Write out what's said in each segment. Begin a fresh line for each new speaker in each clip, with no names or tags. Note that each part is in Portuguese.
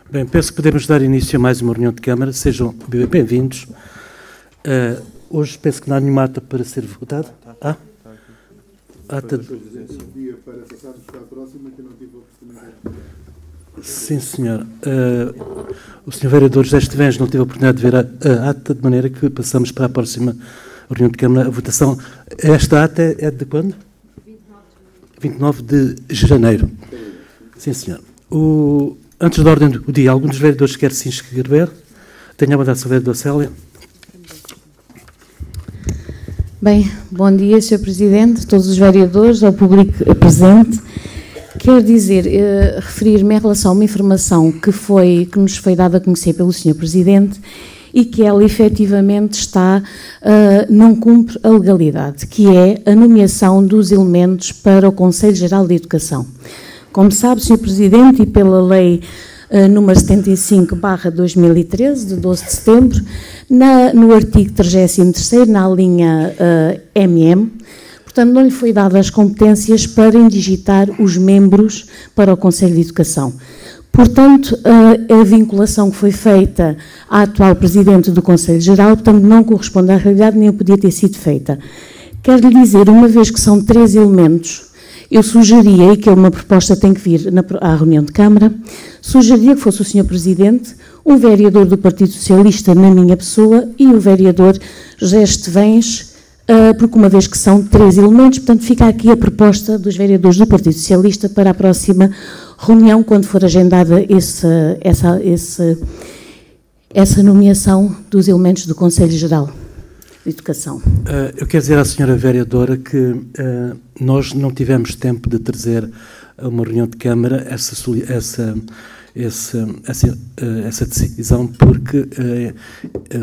Bem, penso que podemos dar início a mais uma reunião de Câmara. Sejam bem-vindos. Hoje penso que não há nenhuma ata para ser votada. Ata de... Sim, senhor. O senhor vereador José Estevães não teve a oportunidade de ver a ata, de maneira que passamos para a próxima reunião de Câmara. A votação, esta ata é de quando? 29 de janeiro. Sim, senhor. Antes da ordem do dia, algum dos vereadores quer se inscrever? Tenha a bondade, Sr. Vereador Célia.
Bem, bom dia, Sr. Presidente, todos os vereadores, ao público presente. Quero dizer, referir-me em relação a uma informação que nos foi dada a conhecer pelo Sr. Presidente e que ela efetivamente não cumpre a legalidade, que é a nomeação dos elementos para o Conselho Geral de Educação. Como sabe, Sr. Presidente, e pela Lei número 75/2013, de 12 de setembro, no artigo 33º, na linha MM, portanto, não lhe foi dadas as competências para indigitar os membros para o Conselho de Educação. Portanto, a vinculação que foi feita à atual Presidente do Conselho Geral, portanto, não corresponde à realidade, nem podia ter sido feita. Quero lhe dizer, uma vez que são 3 elementos, eu sugeria, e que uma proposta tem que vir à reunião de Câmara, sugeria que fosse o Sr. Presidente, um vereador do Partido Socialista na minha pessoa e o vereador José Estevães, porque uma vez que são 3 elementos, portanto fica aqui a proposta dos vereadores do Partido Socialista para a próxima reunião, quando for agendada essa nomeação dos elementos do Conselho Geral de Educação.
Eu quero dizer à senhora vereadora que nós não tivemos tempo de trazer a uma reunião de Câmara essa decisão, porque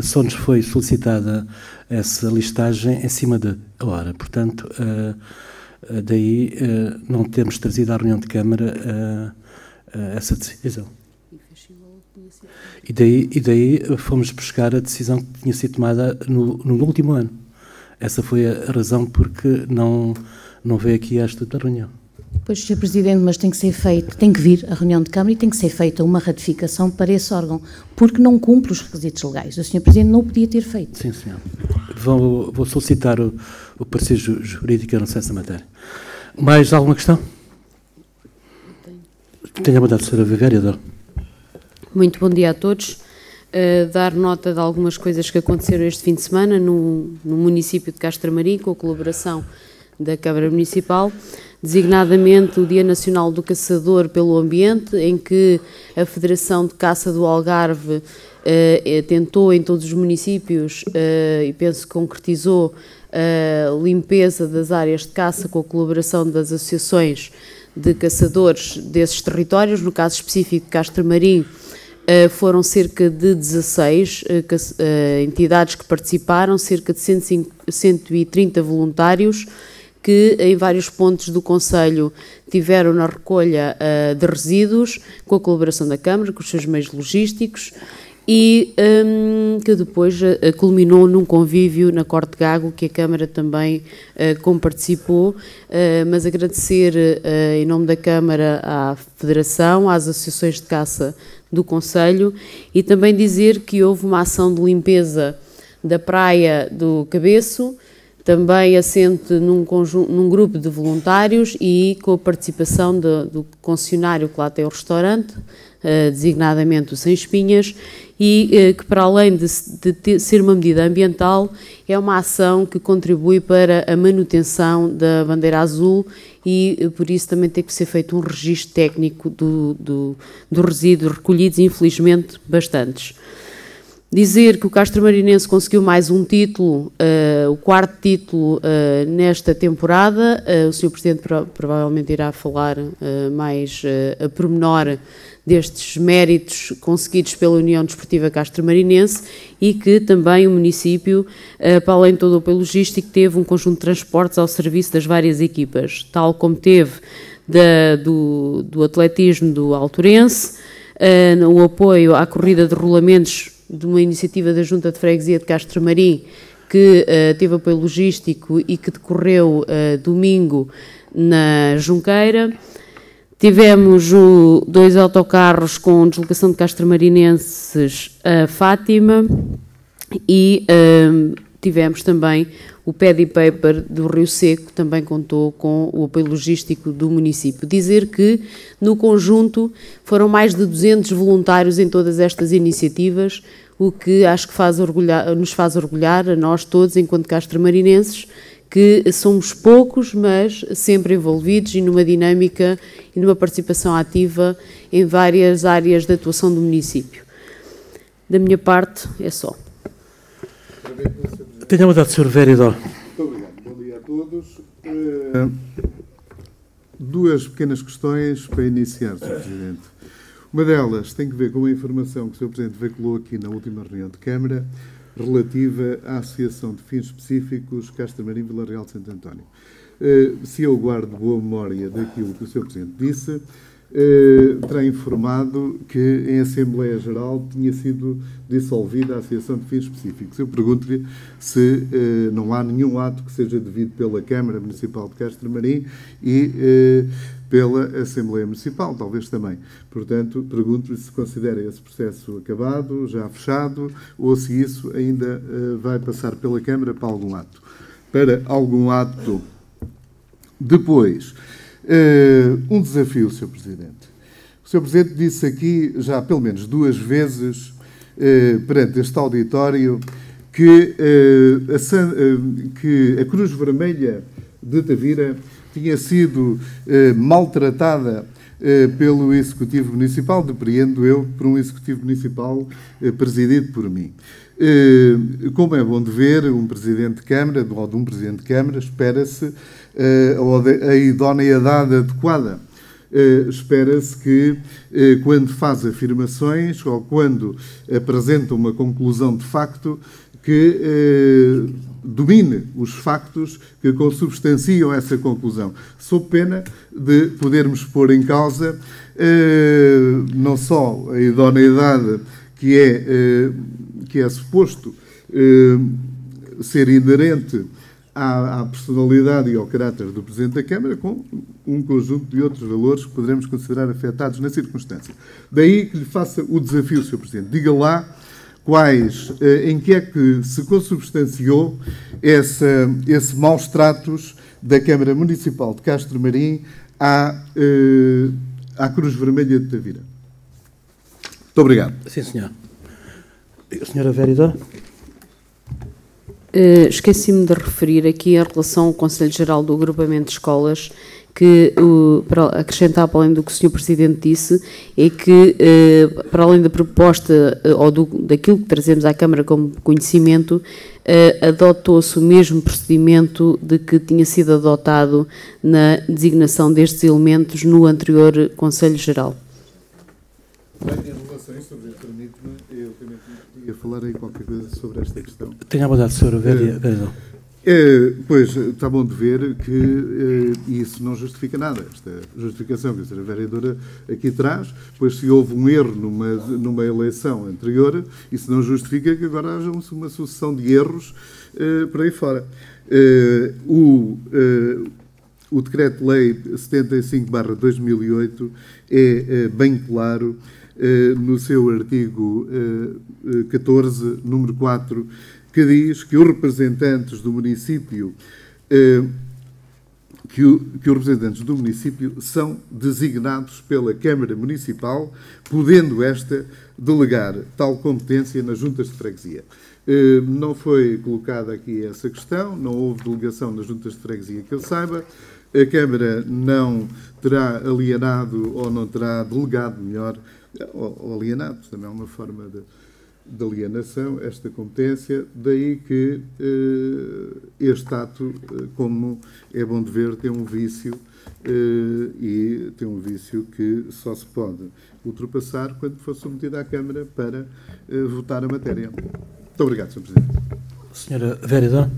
só nos foi solicitada essa listagem em cima da hora. Portanto, daí não termos trazido à reunião de Câmara essa decisão. E daí fomos buscar a decisão que tinha sido tomada no último ano. Essa foi a razão porque não veio aqui a esta reunião.
Pois, Sr. Presidente, mas tem que ser feito, tem que vir a reunião de Câmara e tem que ser feita uma ratificação para esse órgão, porque não cumpre os requisitos legais. O Sr. Presidente não o podia ter feito.
Sim, senhor. Vou solicitar o parecer jurídico em relação a essa matéria. Mais alguma questão? Tenha a bondade, Sra. Vereadora.
Muito bom dia a todos. Dar nota de algumas coisas que aconteceram este fim de semana no município de Castro Marim, com a colaboração da Câmara Municipal, designadamente o Dia Nacional do Caçador pelo Ambiente, em que a Federação de Caça do Algarve tentou em todos os municípios, e penso que concretizou, a limpeza das áreas de caça com a colaboração das associações de caçadores desses territórios. No caso específico de Castro Marim, foram cerca de 16 entidades que participaram, cerca de 130 voluntários, que em vários pontos do concelho tiveram na recolha de resíduos, com a colaboração da Câmara, com os seus meios logísticos, e que depois culminou num convívio na Corte de Gago, que a Câmara também comparticipou, mas agradecer em nome da Câmara à Federação, às associações de caça do concelho, e também dizer que houve uma ação de limpeza da praia do Cabeço, também assente num grupo de voluntários e com a participação do concessionário que lá tem o restaurante, designadamente o Sem Espinhas, e que, para além de ser uma medida ambiental, é uma ação que contribui para a manutenção da bandeira azul, e por isso também tem que ser feito um registro técnico dos resíduos recolhidos, infelizmente bastantes. Dizer que o Castro Marinense conseguiu mais um título, o 4º título nesta temporada. O Sr. Presidente provavelmente irá falar mais a pormenor destes méritos conseguidos pela União Desportiva Castro Marinense, e que também o município, para além de todo o apoio logístico, teve um conjunto de transportes ao serviço das várias equipas, tal como teve do atletismo do Alturense, o apoio à corrida de rolamentos de uma iniciativa da Junta de Freguesia de Castro Marim, que teve apoio logístico e que decorreu domingo na Junqueira. Tivemos 2 autocarros com deslocação de castramarinenses a Fátima e tivemos também o Paddy Paper do Rio Seco, também contou com o apoio logístico do município. Dizer que, no conjunto, foram mais de 200 voluntários em todas estas iniciativas, o que acho que nos faz orgulhar, a nós todos, enquanto castramarinenses, que somos poucos, mas sempre envolvidos e numa dinâmica e numa participação ativa em várias áreas de atuação do município. Da minha parte, é só.
Tenha a vontade, Sr. Vereador.
Muito obrigado. Bom dia a todos. 2 pequenas questões para iniciar, Sr. Presidente. Uma delas tem que ver com a informação que o Sr. Presidente veiculou aqui na última reunião de Câmara, relativa à Associação de Fins Específicos Castramarim Vila Real de Santo António. Se eu guardo boa memória daquilo que o Sr. Presidente disse, terá informado que em Assembleia Geral tinha sido dissolvida a Associação de Fins Específicos. Eu pergunto-lhe se não há nenhum ato que seja devido pela Câmara Municipal de Castramarim e pela Assembleia Municipal, talvez também. Portanto, pergunto-lhe se considera esse processo acabado, já fechado, ou se isso ainda vai passar pela Câmara para algum ato. Para algum ato. Depois, um desafio, Sr. Presidente. O Sr. Presidente disse aqui, já pelo menos 2 vezes, perante este auditório, que a Cruz Vermelha de Tavira tinha sido maltratada pelo Executivo Municipal, depreendo eu, por um Executivo Municipal presidido por mim. Como é bom de ver, um Presidente de Câmara, ou de um Presidente de Câmara, espera-se a idoneidade adequada. Espera-se que, quando faz afirmações ou quando apresenta uma conclusão de facto, que domine os factos que consubstanciam essa conclusão, sob pena de podermos pôr em causa não só a idoneidade que é suposto ser inerente à personalidade e ao caráter do Presidente da Câmara, com um conjunto de outros valores que poderemos considerar afetados na circunstância. Daí que lhe faça o desafio, Sr. Presidente. Diga lá em que é que se consubstanciou esse maus tratos da Câmara Municipal de Castramarim à Cruz Vermelha de Tavira. Muito obrigado.
Sim, senhor. Senhora Vereadora?
Esqueci-me de referir aqui em relação ao Conselho Geral do Agrupamento de Escolas, que, para acrescentar para além do que o Sr. Presidente disse, é que, para além da proposta ou daquilo que trazemos à Câmara como conhecimento, adotou-se o mesmo procedimento de que tinha sido adotado na designação destes elementos no anterior Conselho Geral.
Bem, em relação a isso, permite-me, eu também queria falar aí qualquer coisa sobre esta questão.
Tenha a vontade, Sr. Vereador.
Pois, está bom de ver que isso não justifica nada. Esta justificação que a Sra. Vereadora aqui traz, pois se houve um erro numa eleição anterior, isso não justifica que agora haja uma sucessão de erros por aí fora. O Decreto-Lei 75/2008 é bem claro no seu artigo 14, número 4, que diz que os representantes do município os representantes do município são designados pela Câmara Municipal, podendo esta delegar tal competência nas juntas de freguesia. Não foi colocada aqui essa questão, não houve delegação nas juntas de freguesia que eu saiba. A Câmara não terá alienado ou não terá delegado, melhor, ou alienado, também é uma forma de alienação, esta competência, daí que este ato, como é bom de ver, tem um vício e tem um vício que só se pode ultrapassar quando for submetido à Câmara para votar a matéria. Muito obrigado, Sr. Presidente.
Senhora Vereadora.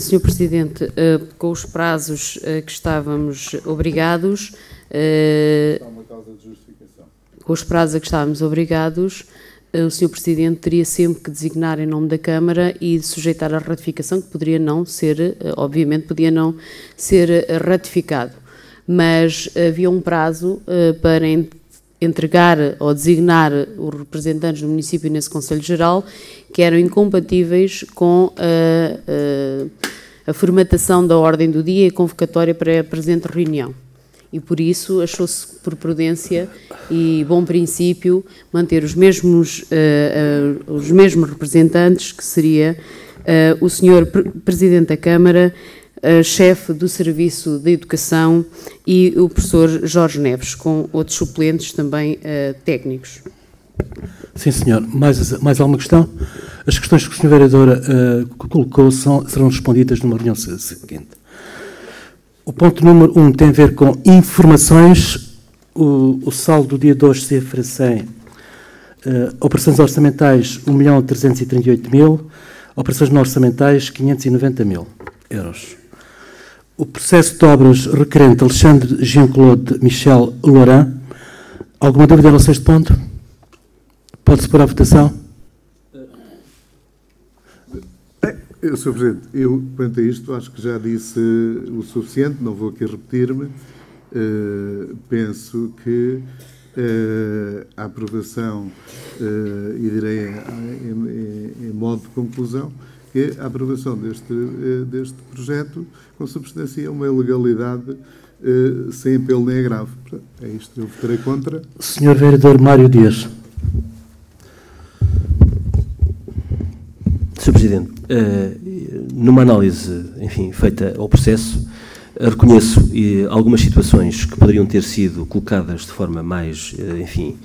Sr. Presidente, com os prazos que estávamos obrigados...
Está uma causa de justificação.
Com os prazos a que estávamos obrigados, o Sr. Presidente teria sempre que designar em nome da Câmara e sujeitar a ratificação, que poderia não ser, obviamente, podia não ser ratificado. Mas havia um prazo para entregar ou designar os representantes do município nesse Conselho Geral que eram incompatíveis com a formatação da ordem do dia e a convocatória para a presente reunião. E por isso achou-se por prudência e bom princípio manter os mesmos representantes, que seria o Sr. Presidente da Câmara, chefe do Serviço de Educação e o professor Jorge Neves, com outros suplentes também técnicos.
Sim, senhor. Mais alguma questão? As questões que o Sr. Vereador colocou serão respondidas numa reunião seguinte. O ponto número 1 tem a ver com informações. O saldo do dia de hoje se oferecem operações orçamentais 1.338.000, operações não orçamentais 590.000 euros. O processo de obras requerente Alexandre Jean-Claude Michel Lourin. Alguma dúvida em relação a este ponto? Pode-se pôr à votação?
Sr. Presidente, eu, quanto a isto, acho que já disse o suficiente, não vou aqui repetir-me. Penso que a aprovação, e direi em modo de conclusão, que a aprovação deste projeto consubstancia uma ilegalidade sem apelo nem agravo. É isto, eu votarei contra.
Sr. Vereador Mário Dias.
Sr. Presidente, numa análise, enfim, feita ao processo, reconheço algumas situações que poderiam ter sido colocadas de forma mais, enfim,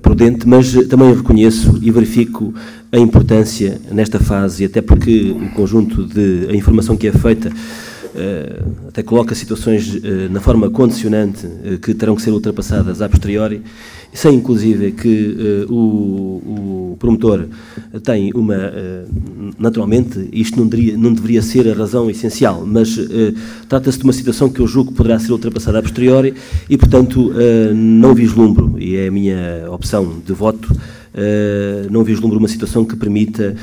prudente, mas também reconheço e verifico a importância nesta fase, até porque o conjunto a informação que é feita até coloca situações na forma condicionante que terão que ser ultrapassadas a posteriori, sem inclusive que o promotor tem naturalmente, isto não deveria ser a razão essencial, mas trata-se de uma situação que eu julgo que poderá ser ultrapassada a posteriori e, portanto, não vislumbro, e é a minha opção de voto, não vislumbro uma situação que permita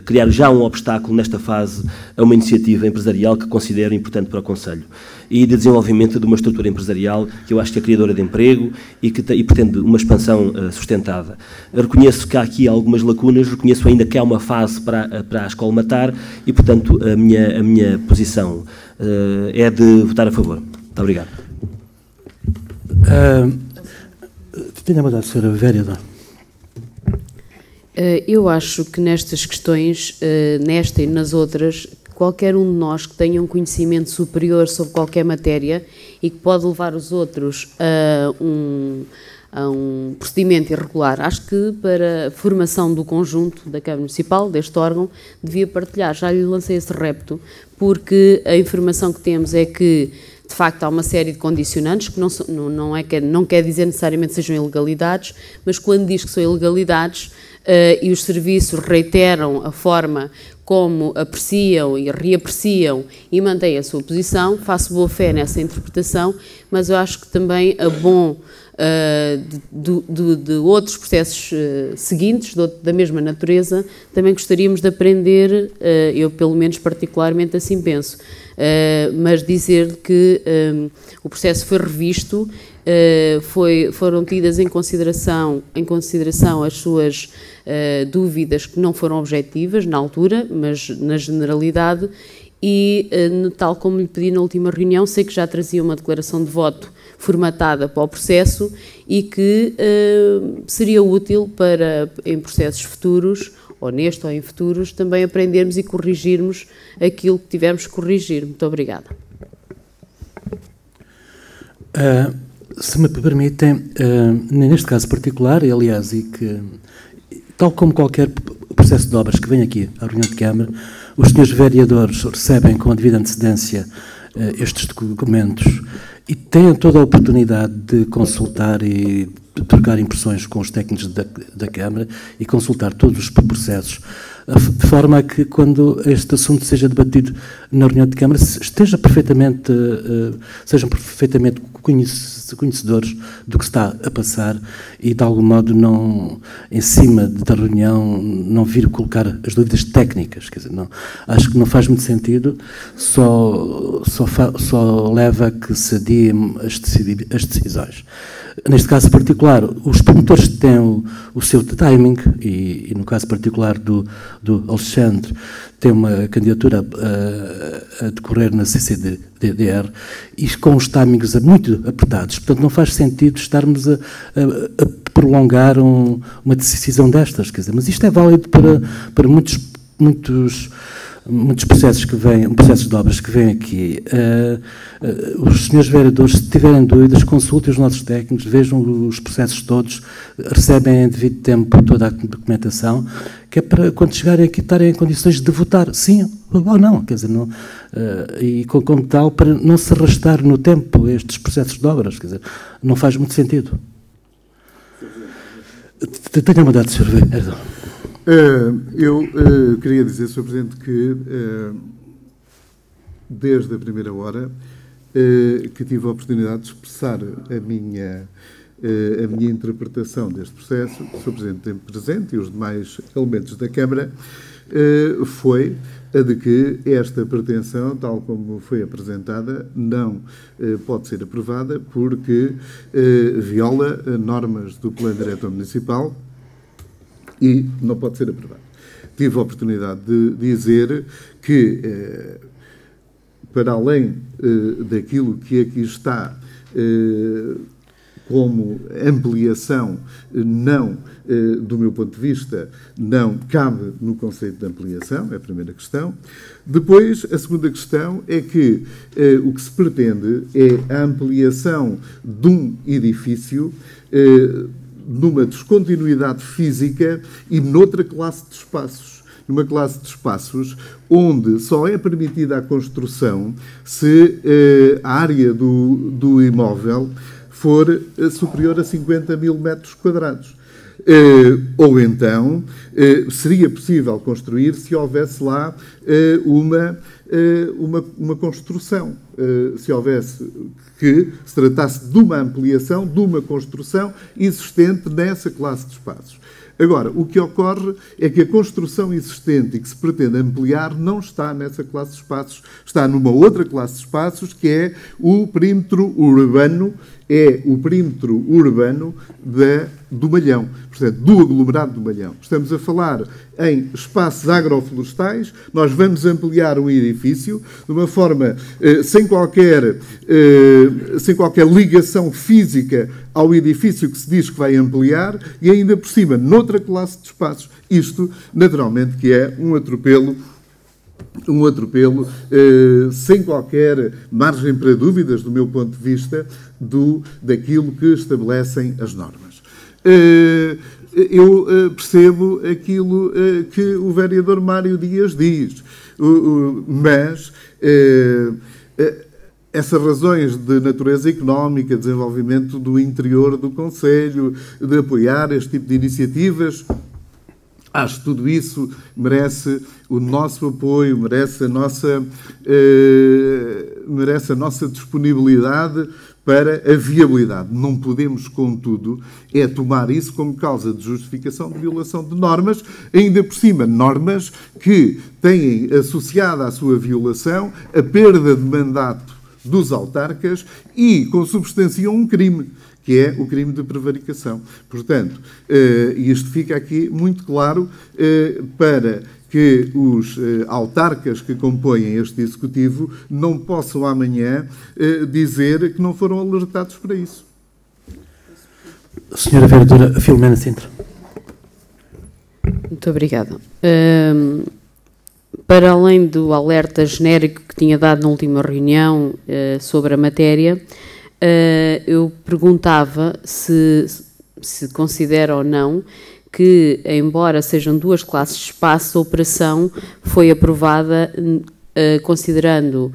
criar já um obstáculo nesta fase a uma iniciativa empresarial que considero importante para o Conselho e de desenvolvimento de uma estrutura empresarial que eu acho que é criadora de emprego e pretende uma expansão sustentada. Reconheço que há aqui algumas lacunas, reconheço ainda que há uma fase para a escola matar e, portanto, a minha posição é de votar a favor. Muito obrigado.
Tenha a mandar, Sra. Vereadora.
Eu acho que nestas questões, nesta e nas outras, qualquer um de nós que tenha um conhecimento superior sobre qualquer matéria e que pode levar os outros a um procedimento irregular, acho que para a formação do conjunto da Câmara Municipal, deste órgão, devia partilhar. Já lhe lancei esse repto, porque a informação que temos é que, de facto, há uma série de condicionantes que não quer dizer necessariamente sejam ilegalidades, mas quando diz que são ilegalidades e os serviços reiteram a forma como apreciam e reapreciam e mantêm a sua posição, faço boa fé nessa interpretação, mas eu acho que também a bom de outros processos seguintes, da mesma natureza, também gostaríamos de aprender, eu pelo menos particularmente assim penso, mas dizer que o processo foi revisto, foram tidas em consideração as suas dúvidas que não foram objetivas na altura, mas na generalidade, e tal como lhe pedi na última reunião, sei que já trazia uma declaração de voto formatada para o processo e que seria útil para, em processos futuros, ou neste ou em futuros, também aprendermos e corrigirmos aquilo que tivermos que corrigir. Muito obrigada.
Se me permitem, neste caso particular, aliás, e que, tal como qualquer processo de obras que vem aqui à reunião de Câmara, os senhores vereadores recebem com a devida antecedência estes documentos e têm toda a oportunidade de consultar e trocar impressões com os técnicos da Câmara e consultar todos os processos, de forma a que, quando este assunto seja debatido na reunião de Câmara, sejam perfeitamente conhecedores do que está a passar e, de algum modo, não, em cima da reunião, não vir colocar as dúvidas técnicas. Quer dizer, não, acho que não faz muito sentido, só leva a que se adiem as decisões. Neste caso particular, os promotores têm o seu timing e no caso particular do Alexandre, tem uma candidatura a decorrer na CCDR e com os timings muito apertados. Portanto, não faz sentido estarmos a prolongar uma decisão destas. Quer dizer, mas isto é válido para muitos processos de obras que vêm aqui. Os senhores vereadores, se tiverem dúvidas, consultem os nossos técnicos, vejam os processos todos, recebem em devido tempo toda a documentação, que é para, quando chegarem aqui, estarem em condições de votar sim ou não. Quer dizer, não, e como tal, para não se arrastar no tempo estes processos de obras. Quer dizer, não faz muito sentido. Tenha mandado, Sr. Vereador.
Eu queria dizer, Sr. Presidente, que desde a primeira hora que tive a oportunidade de expressar a minha interpretação deste processo, o Sr. Presidente tem presente e os demais elementos da Câmara, foi a de que esta pretensão, tal como foi apresentada, não pode ser aprovada porque viola normas do Plano Diretor Municipal e não pode ser aprovado. Tive a oportunidade de dizer que, para além daquilo que aqui está como ampliação, não, do meu ponto de vista, não cabe no conceito de ampliação, é a primeira questão. Depois, a segunda questão é que o que se pretende é a ampliação de um edifício numa descontinuidade física e noutra classe de espaços. Numa classe de espaços onde só é permitida a construção se a área do imóvel for superior a 50 mil metros quadrados. Ou então seria possível construir se houvesse lá uma construção. Se houvesse que se tratasse de uma ampliação, de uma construção existente nessa classe de espaços. Agora, o que ocorre é que a construção existente e que se pretende ampliar não está nessa classe de espaços, está numa outra classe de espaços, que é o perímetro urbano, do Malhão, portanto, do aglomerado do Malhão. Estamos a falar em espaços agroflorestais, nós vamos ampliar um edifício de uma forma sem qualquer ligação física ao edifício que se diz que vai ampliar e ainda por cima noutra classe de espaços. Isto, naturalmente, que é um atropelo sem qualquer margem para dúvidas, do meu ponto de vista, daquilo que estabelecem as normas. Eu percebo aquilo que o vereador Mário Dias diz, mas essas razões de natureza económica, desenvolvimento do interior do Conselho, de apoiar este tipo de iniciativas, acho que tudo isso merece o nosso apoio, merece a nossa disponibilidade para a viabilidade. Não podemos, contudo, tomar isso como causa de justificação de violação de normas, ainda por cima, normas que têm associada à sua violação a perda de mandato dos autarcas e consubstanciam um crime, que é o crime de prevaricação. Portanto, isto fica aqui muito claro para que os autarcas que compõem este Executivo não possam amanhã dizer que não foram alertados para isso.
Senhora Vereadora Filomena Sintra.
Muito obrigada. Para além do alerta genérico que tinha dado na última reunião sobre a matéria, eu perguntava se considera ou não que, embora sejam duas classes de espaço, a operação foi aprovada considerando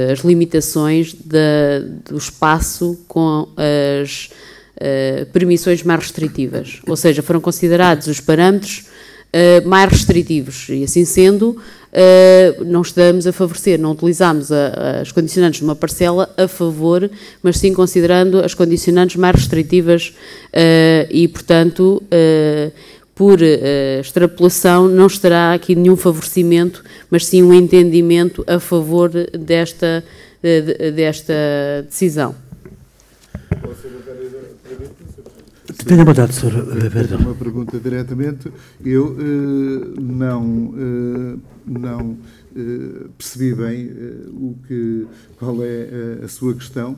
as limitações do espaço com permissões mais restritivas, ou seja, foram considerados os parâmetros mais restritivos e, assim sendo, não estamos a favorecer, não utilizamos as condicionantes de uma parcela a favor, mas sim considerando as condicionantes mais restritivas e, portanto, por extrapolação, não estará aqui nenhum favorecimento, mas sim um entendimento a favor desta decisão.
Tenha vontade, Sr. Vereador.
Uma pergunta diretamente. Eu não percebi bem qual é a sua questão,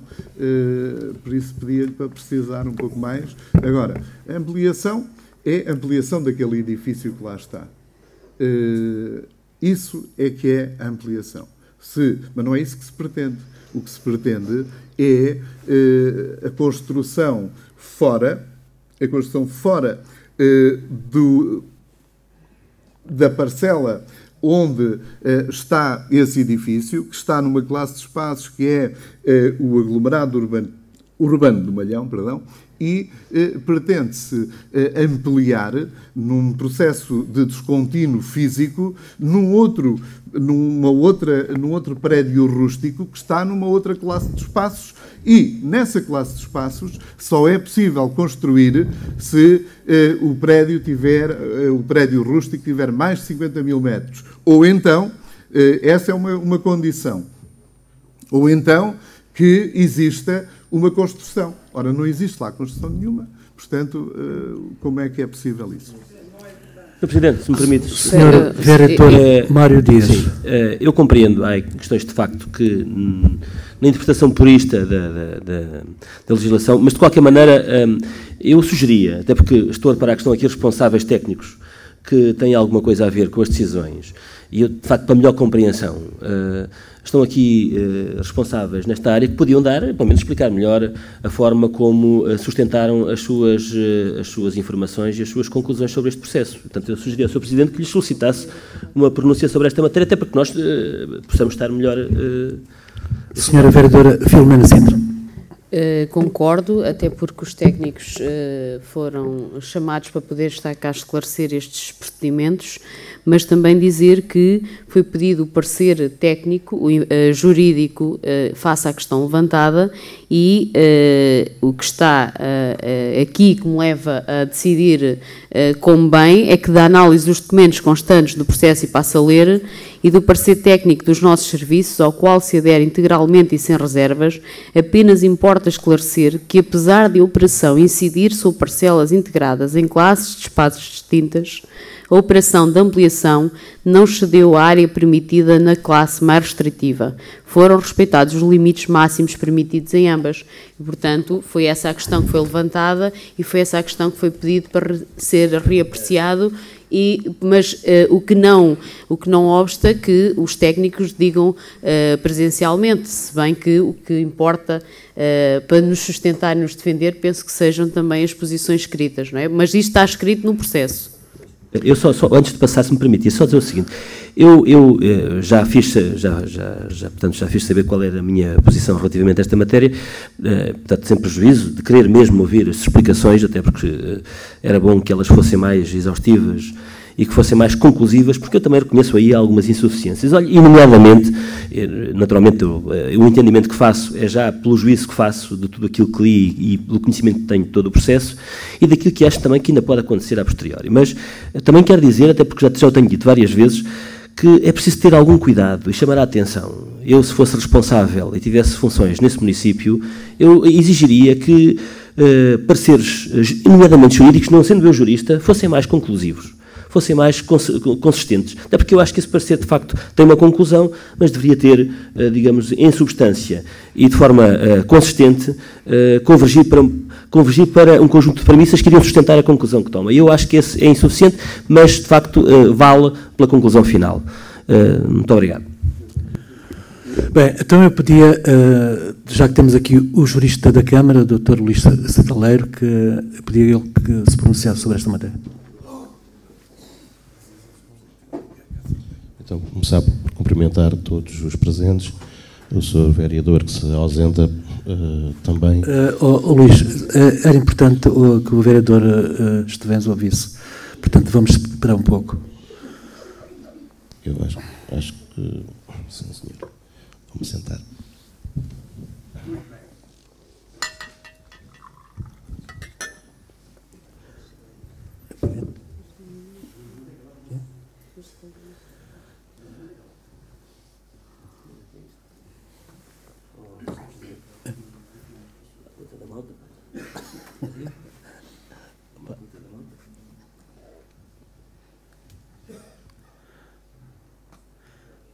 por isso pedia-lhe para precisar um pouco mais. Agora, a ampliação é a ampliação daquele edifício que lá está. Isso é que é a ampliação. Mas não é isso que se pretende. O que se pretende é a construção fora da parcela onde está esse edifício, que está numa classe de espaços que é o aglomerado urbano do Malhão, e pretende-se ampliar num processo de descontínuo físico num outro prédio rústico que está numa outra classe de espaços, e nessa classe de espaços só é possível construir se o prédio rústico tiver mais de 50 mil metros. Ou então, essa é uma condição, ou então que exista uma construção. Ora, não existe lá construção nenhuma, portanto, como é que é possível isso?
Sr. Presidente, se me permite...
Sr. Vereador Mário Dias.
Sim, eu compreendo, há questões de facto que, na interpretação purista da legislação, mas de qualquer maneira, eu sugeria, até porque estou a reparar que estão aqui responsáveis técnicos que têm alguma coisa a ver com as decisões, e eu, de facto, para melhor compreensão, estão aqui responsáveis nesta área que podiam dar, pelo menos explicar melhor a forma como sustentaram as suas informações e as suas conclusões sobre este processo. Portanto, eu sugeri ao Sr. Presidente que lhes solicitasse uma pronúncia sobre esta matéria, até para que nós possamos estar melhor...
Senhora Vereadora Filomena Sintra.
Concordo, até porque os técnicos foram chamados para poder estar cá a esclarecer estes procedimentos, mas também dizer que foi pedido o parecer técnico, jurídico, face à questão levantada, e o que está aqui que me leva a decidir como bem é que da análise dos documentos constantes do processo, e passo a ler, e do parecer técnico dos nossos serviços, ao qual se adere integralmente e sem reservas, apenas importa esclarecer que, apesar de a operação incidir sobre parcelas integradas em classes de espaços distintas, a operação de ampliação não excedeu a área permitida na classe mais restritiva. Foram respeitados os limites máximos permitidos em ambas. E, portanto, foi essa a questão que foi levantada e foi essa a questão que foi pedido para ser reapreciado, mas o que não obsta que os técnicos digam presencialmente, se bem que o que importa para nos sustentar e nos defender, penso que sejam também as posições escritas, não é? Mas isto está escrito no processo.
Eu só antes de passar, se me permitir, só dizer o seguinte: eu já fiz saber qual era a minha posição relativamente a esta matéria, portanto, sem prejuízo de querer mesmo ouvir as explicações, até porque era bom que elas fossem mais exaustivas e que fossem mais conclusivas, porque eu também reconheço aí algumas insuficiências. Olha, e nomeadamente, naturalmente, o entendimento que faço é já pelo juízo que faço de tudo aquilo que li e pelo conhecimento que tenho de todo o processo e daquilo que acho também que ainda pode acontecer a posteriori. Mas também quero dizer, até porque já o tenho dito várias vezes, que é preciso ter algum cuidado e chamar a atenção. Eu, se fosse responsável e tivesse funções nesse município, eu exigiria que pareceres, nomeadamente jurídicos, não sendo eu jurista, fossem mais conclusivos, fossem mais consistentes. Até porque eu acho que esse parecer, de facto, tem uma conclusão, mas deveria ter, digamos, em substância e de forma consistente, convergir para um conjunto de premissas que iriam sustentar a conclusão que toma. E eu acho que esse é insuficiente, mas, de facto, vale pela conclusão final. Muito obrigado.
Bem, então eu pedia, já que temos aqui o jurista da Câmara, o Dr. Luís Sataleiro, que eu pedia ele que se pronunciasse sobre esta matéria.
Então, começar por cumprimentar todos os presentes, o Sr. Vereador que se ausenta também.
Luís, era importante que o Vereador Estevens ouvisse. Portanto, vamos esperar um pouco.
Eu acho que... Sim, senhor. Vamos sentar.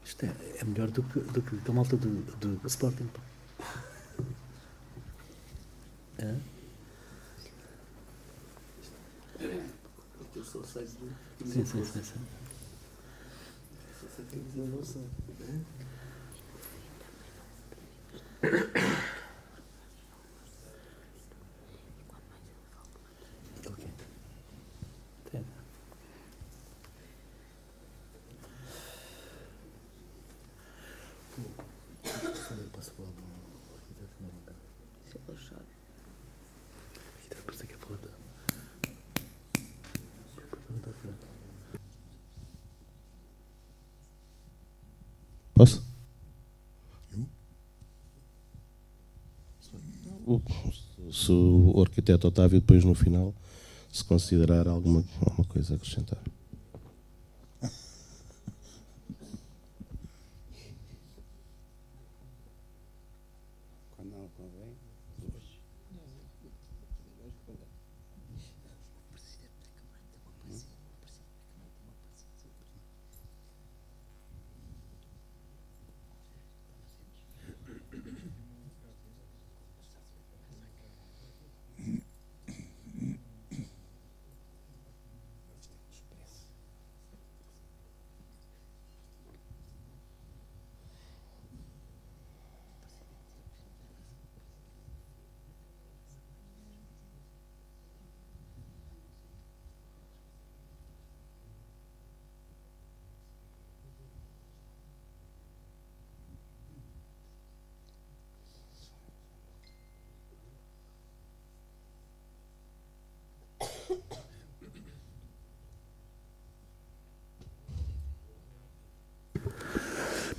Isto é melhor do que a malta do Sporting. É? Sim.
Posso? Se o arquiteto Otávio depois no final, se considerar alguma coisa a acrescentar.
Quando não convém,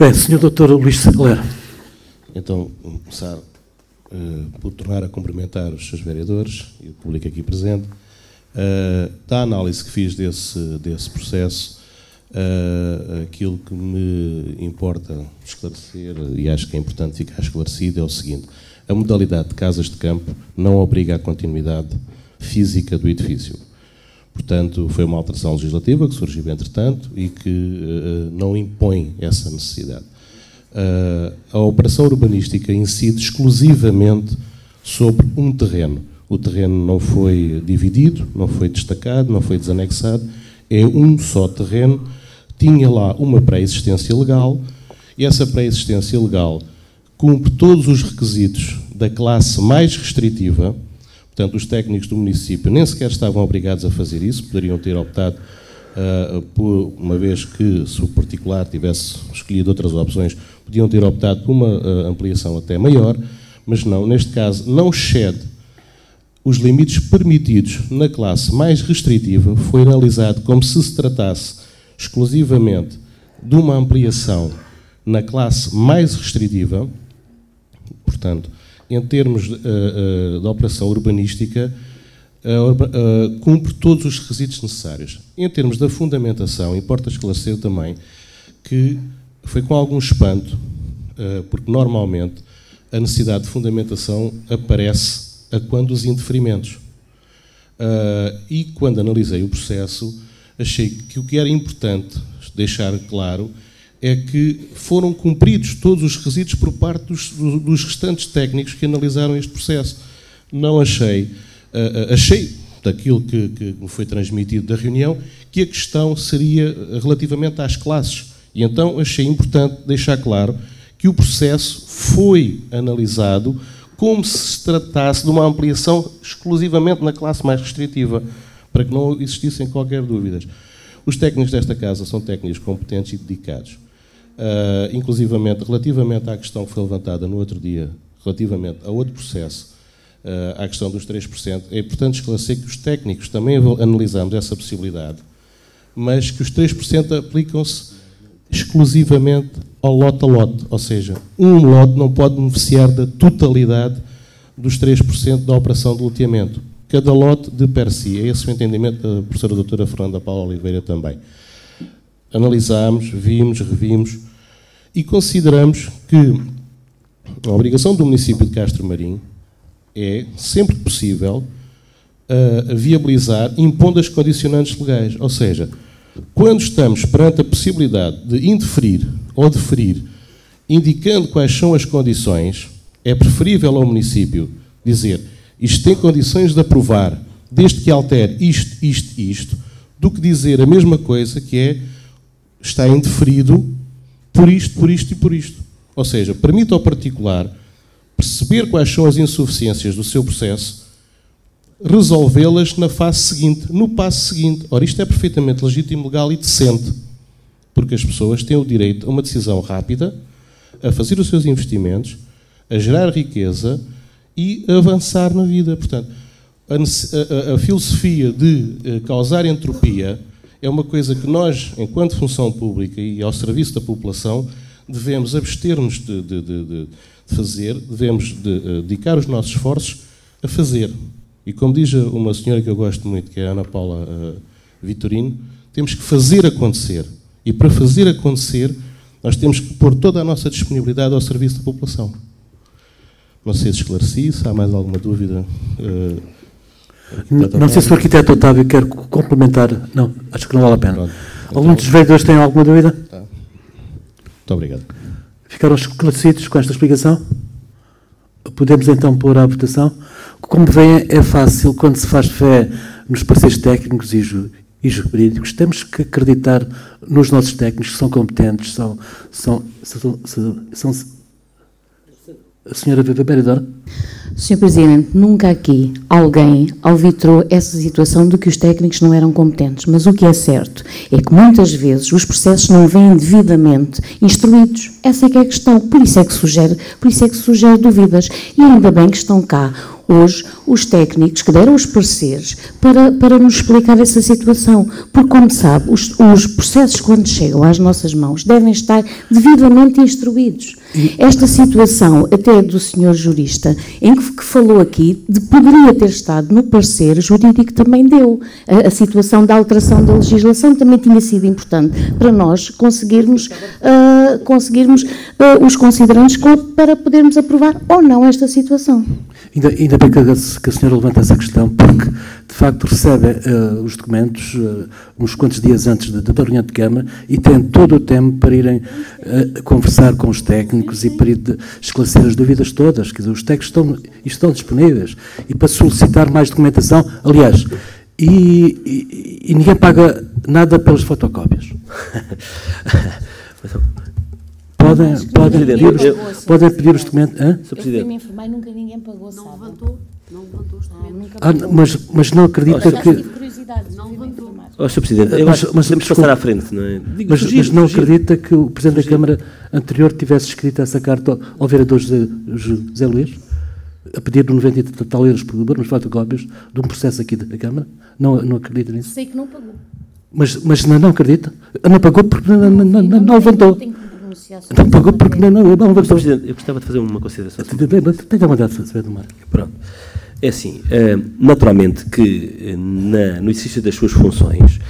Bem, Sr. Dr. Luís Sacolero.
Então, vou começar por tornar a cumprimentar os seus vereadores e o público aqui presente. Da análise que fiz desse processo, aquilo que me importa esclarecer, e acho que é importante ficar esclarecido, é o seguinte: a modalidade de casas de campo não obriga à continuidade física do edifício. Portanto, foi uma alteração legislativa que surgiu entretanto e que não impõe essa necessidade. A operação urbanística incide exclusivamente sobre um terreno. O terreno não foi dividido, não foi destacado, não foi desanexado, é um só terreno, tinha lá uma pré-existência legal e essa pré-existência legal cumpre todos os requisitos da classe mais restritiva. Portanto, os técnicos do município nem sequer estavam obrigados a fazer isso, poderiam ter optado, por, uma vez que se o particular tivesse escolhido outras opções, podiam ter optado por uma ampliação até maior, mas não, neste caso não excede os limites permitidos na classe mais restritiva, foi analisado como se tratasse exclusivamente de uma ampliação na classe mais restritiva. Portanto, em termos de operação urbanística, cumpre todos os requisitos necessários. Em termos da fundamentação, importa esclarecer também que foi com algum espanto, porque normalmente a necessidade de fundamentação aparece a quando os indeferimentos. E quando analisei o processo, achei que o que era importante deixar claro é que foram cumpridos todos os requisitos por parte dos restantes técnicos que analisaram este processo. Não achei daquilo que me foi transmitido da reunião, que a questão seria relativamente às classes. E então achei importante deixar claro que o processo foi analisado como se tratasse de uma ampliação exclusivamente na classe mais restritiva, para que não existissem qualquer dúvidas. Os técnicos desta casa são técnicos competentes e dedicados. inclusivamente relativamente à questão que foi levantada no outro dia, relativamente a outro processo, à questão dos 3%, é importante esclarecer que os técnicos também analisamos essa possibilidade, mas que os 3% aplicam-se exclusivamente ao lote a lote, ou seja, um lote não pode beneficiar da totalidade dos 3% da operação de loteamento. Cada lote de per si. É esse o entendimento da professora doutora Fernanda Paula Oliveira também. Analisámos, vimos, revimos e consideramos que a obrigação do município de Castro Marim é, sempre que possível, viabilizar, impondo as condicionantes legais. Ou seja, quando estamos perante a possibilidade de indeferir ou deferir, indicando quais são as condições, é preferível ao município dizer isto tem condições de aprovar, desde que altere isto, do que dizer a mesma coisa que é está indeferido por isto e por isto. Ou seja, permite ao particular perceber quais são as insuficiências do seu processo, resolvê-las na fase seguinte, no passo seguinte. Ora, isto é perfeitamente legítimo, legal e decente, porque as pessoas têm o direito a uma decisão rápida, a fazer os seus investimentos, a gerar riqueza e a avançar na vida. Portanto, a filosofia de causar entropia é uma coisa que nós, enquanto função pública e ao serviço da população, devemos abster-nos de fazer, devemos dedicar os nossos esforços a fazer. E como diz uma senhora que eu gosto muito, que é a Ana Paula Vitorino, temos que fazer acontecer. E para fazer acontecer, nós temos que pôr toda a nossa disponibilidade ao serviço da população. Não sei se esclareci, se há mais alguma dúvida.
Não sei se o arquiteto Otávio quer complementar. Não, acho que não vale a pena.
Pronto.
Alguns dos vereadores têm alguma dúvida?
Tá. Muito obrigado.
Ficaram esclarecidos com esta explicação? Podemos então pôr à votação? Como veem, é fácil quando se faz fé nos parceiros técnicos e jurídicos. Temos que acreditar nos nossos técnicos que são competentes, são a senhora vereadora?
Sr. Presidente, nunca aqui alguém alvitrou essa situação de que os técnicos não eram competentes, mas o que é certo é que muitas vezes os processos não vêm devidamente instruídos. Essa é que é a questão, por isso é que sugere dúvidas. E ainda bem que estão cá hoje os técnicos que deram os pareceres para nos explicar essa situação, porque, como sabe, os processos, quando chegam às nossas mãos, devem estar devidamente instruídos. Esta situação, até do senhor jurista, em que falou aqui, poderia ter estado no parecer jurídico, também deu. A situação da alteração da legislação também tinha sido importante para nós conseguirmos os considerantes para podermos aprovar ou não esta situação.
Ainda bem que a senhora levanta essa questão, porque, de facto, recebe os documentos uns quantos dias antes da reunião de Câmara e tem todo o tempo para irem conversar com os técnicos e para ir esclarecer as dúvidas todas. Quer dizer, os técnicos estão disponíveis e para solicitar mais documentação, aliás, e ninguém paga nada pelas fotocópias. Podem pedir os documentos.
Eu fui-me informar e nunca ninguém pagou, sabe?
Não levantou os documentos.
Mas não acredita que...
tive curiosidade, não levantou.
Sr. Presidente, eu acho que podemos passar à frente, não é?
Mas não acredita que o Presidente da Câmara anterior tivesse escrito essa carta ao vereador José Luís, a pedir 90 e tal euros por nos fotocópias de um processo aqui da Câmara? Não acredita nisso?
Sei que não pagou.
Mas não acredita? Não pagou porque não levantou. Não pagou porque não levantou.
Sr. Presidente, eu gostava de fazer uma consideração.
Tenha vontade de fazer, Domar.
Pronto. É assim, naturalmente que no exercício das suas funções,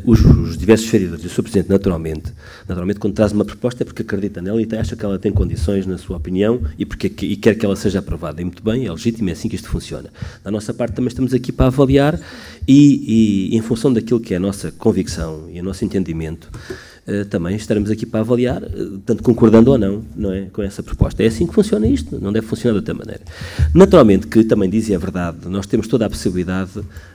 os diversos vereadores e o Sr. Presidente, naturalmente, quando traz uma proposta é porque acredita nela e acha que ela tem condições, na sua opinião, e quer que ela seja aprovada. E muito bem, é legítimo, é assim que isto funciona. Da nossa parte também estamos aqui para avaliar e em função daquilo que é a nossa convicção e o nosso entendimento, também estaremos aqui para avaliar, tanto concordando ou não, é, com essa proposta. É assim que funciona isto, não deve funcionar de outra maneira. Naturalmente que também diz, e é verdade, nós temos toda a possibilidade,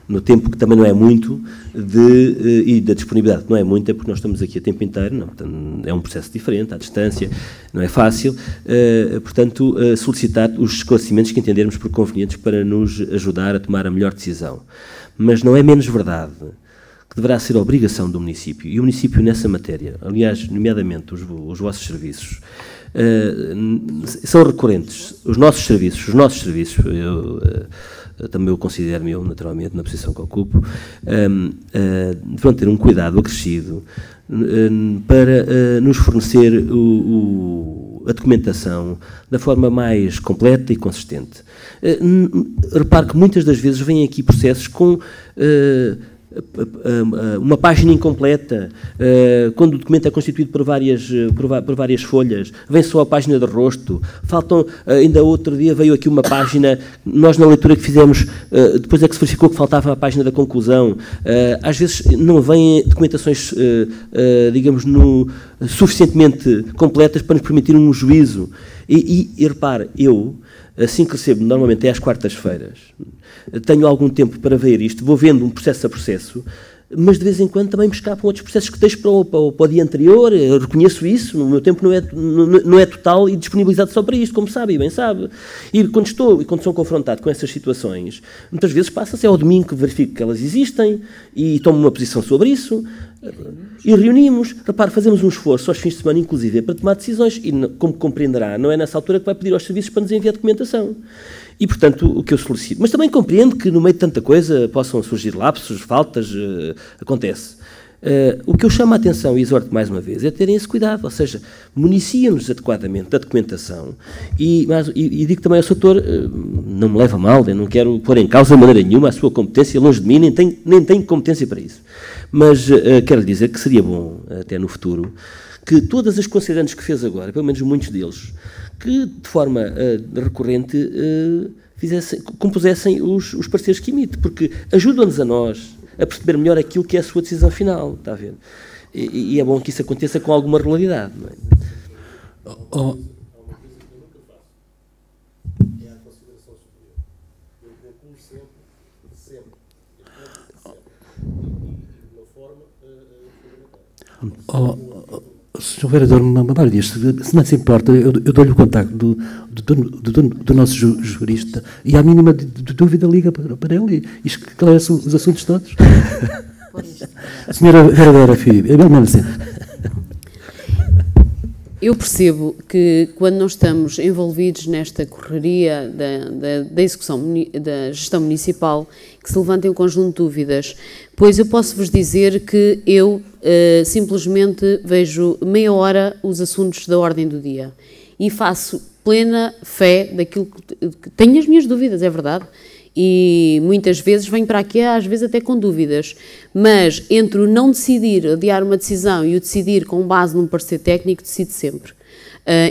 no tempo que também não é muito, e da disponibilidade que não é muita, porque nós estamos aqui a tempo inteiro, não, portanto, é um processo diferente, à distância, não é fácil, portanto, solicitar os esclarecimentos que entendermos por convenientes para nos ajudar a tomar a melhor decisão. Mas não é menos verdade que deverá ser obrigação do município, e o município nessa matéria, aliás, nomeadamente os vossos serviços, são recorrentes. Os nossos serviços, também eu considero-me, naturalmente, na posição que ocupo, deverão ter um cuidado acrescido para nos fornecer a documentação da forma mais completa e consistente. Repare que muitas das vezes vêm aqui processos com uma página incompleta, quando o documento é constituído por várias folhas, vem só a página de rosto, faltam, ainda outro dia veio aqui uma página, nós na leitura que fizemos, depois é que se verificou que faltava a página da conclusão, às vezes não vêm documentações, digamos, suficientemente completas para nos permitir um juízo, e repare, eu, assim que recebo, normalmente é às quartas-feiras, tenho algum tempo para ver isto, vou vendo um processo a processo, mas de vez em quando também me escapam outros processos que deixo para o dia anterior, eu reconheço isso, o meu tempo não é total e disponibilizado só para isto, como sabe e bem sabe. E quando sou confrontado com essas situações, muitas vezes passa-se ao domingo que verifico que elas existem e tomo uma posição sobre isso, e reunimos, repare, fazemos um esforço aos fins de semana, inclusive, para tomar decisões, e como compreenderá, não é nessa altura que vai pedir aos serviços para nos enviar documentação. E, portanto, o que eu solicito. Mas também compreendo que no meio de tanta coisa possam surgir lapsos, faltas, acontece. O que eu chamo a atenção e exorto mais uma vez é terem esse cuidado, ou seja, municiem-nos adequadamente da documentação e digo também ao Sr. Doutor, não me leva a mal, eu não quero pôr em causa de maneira nenhuma a sua competência, longe de mim, nem tenho competência para isso. Mas quero lhe dizer que seria bom, até no futuro, que todas as considerantes que fez agora, pelo menos muitos deles, que de forma recorrente compusessem os pareceres que emite, porque ajudam-nos a nós a perceber melhor aquilo que é a sua decisão final, está a ver? E é bom que isso aconteça com alguma regularidade, não é?
Sr. Vereador Mário Dias, se não se importa, eu dou-lhe o contacto do nosso jurista e à mínima dúvida liga para ele e esclarece os assuntos todos. Senhora Vereadora Filipe, é mesmo assim.
Eu percebo que quando não estamos envolvidos nesta correria da execução da gestão municipal, que se levantem um conjunto de dúvidas, pois eu posso-vos dizer que eu simplesmente vejo meia hora os assuntos da ordem do dia e faço plena fé daquilo que tenho as minhas dúvidas, é verdade, e muitas vezes venho para aqui, às vezes até com dúvidas, mas entre o não decidir, adiar uma decisão e o decidir com base num parecer técnico, decido sempre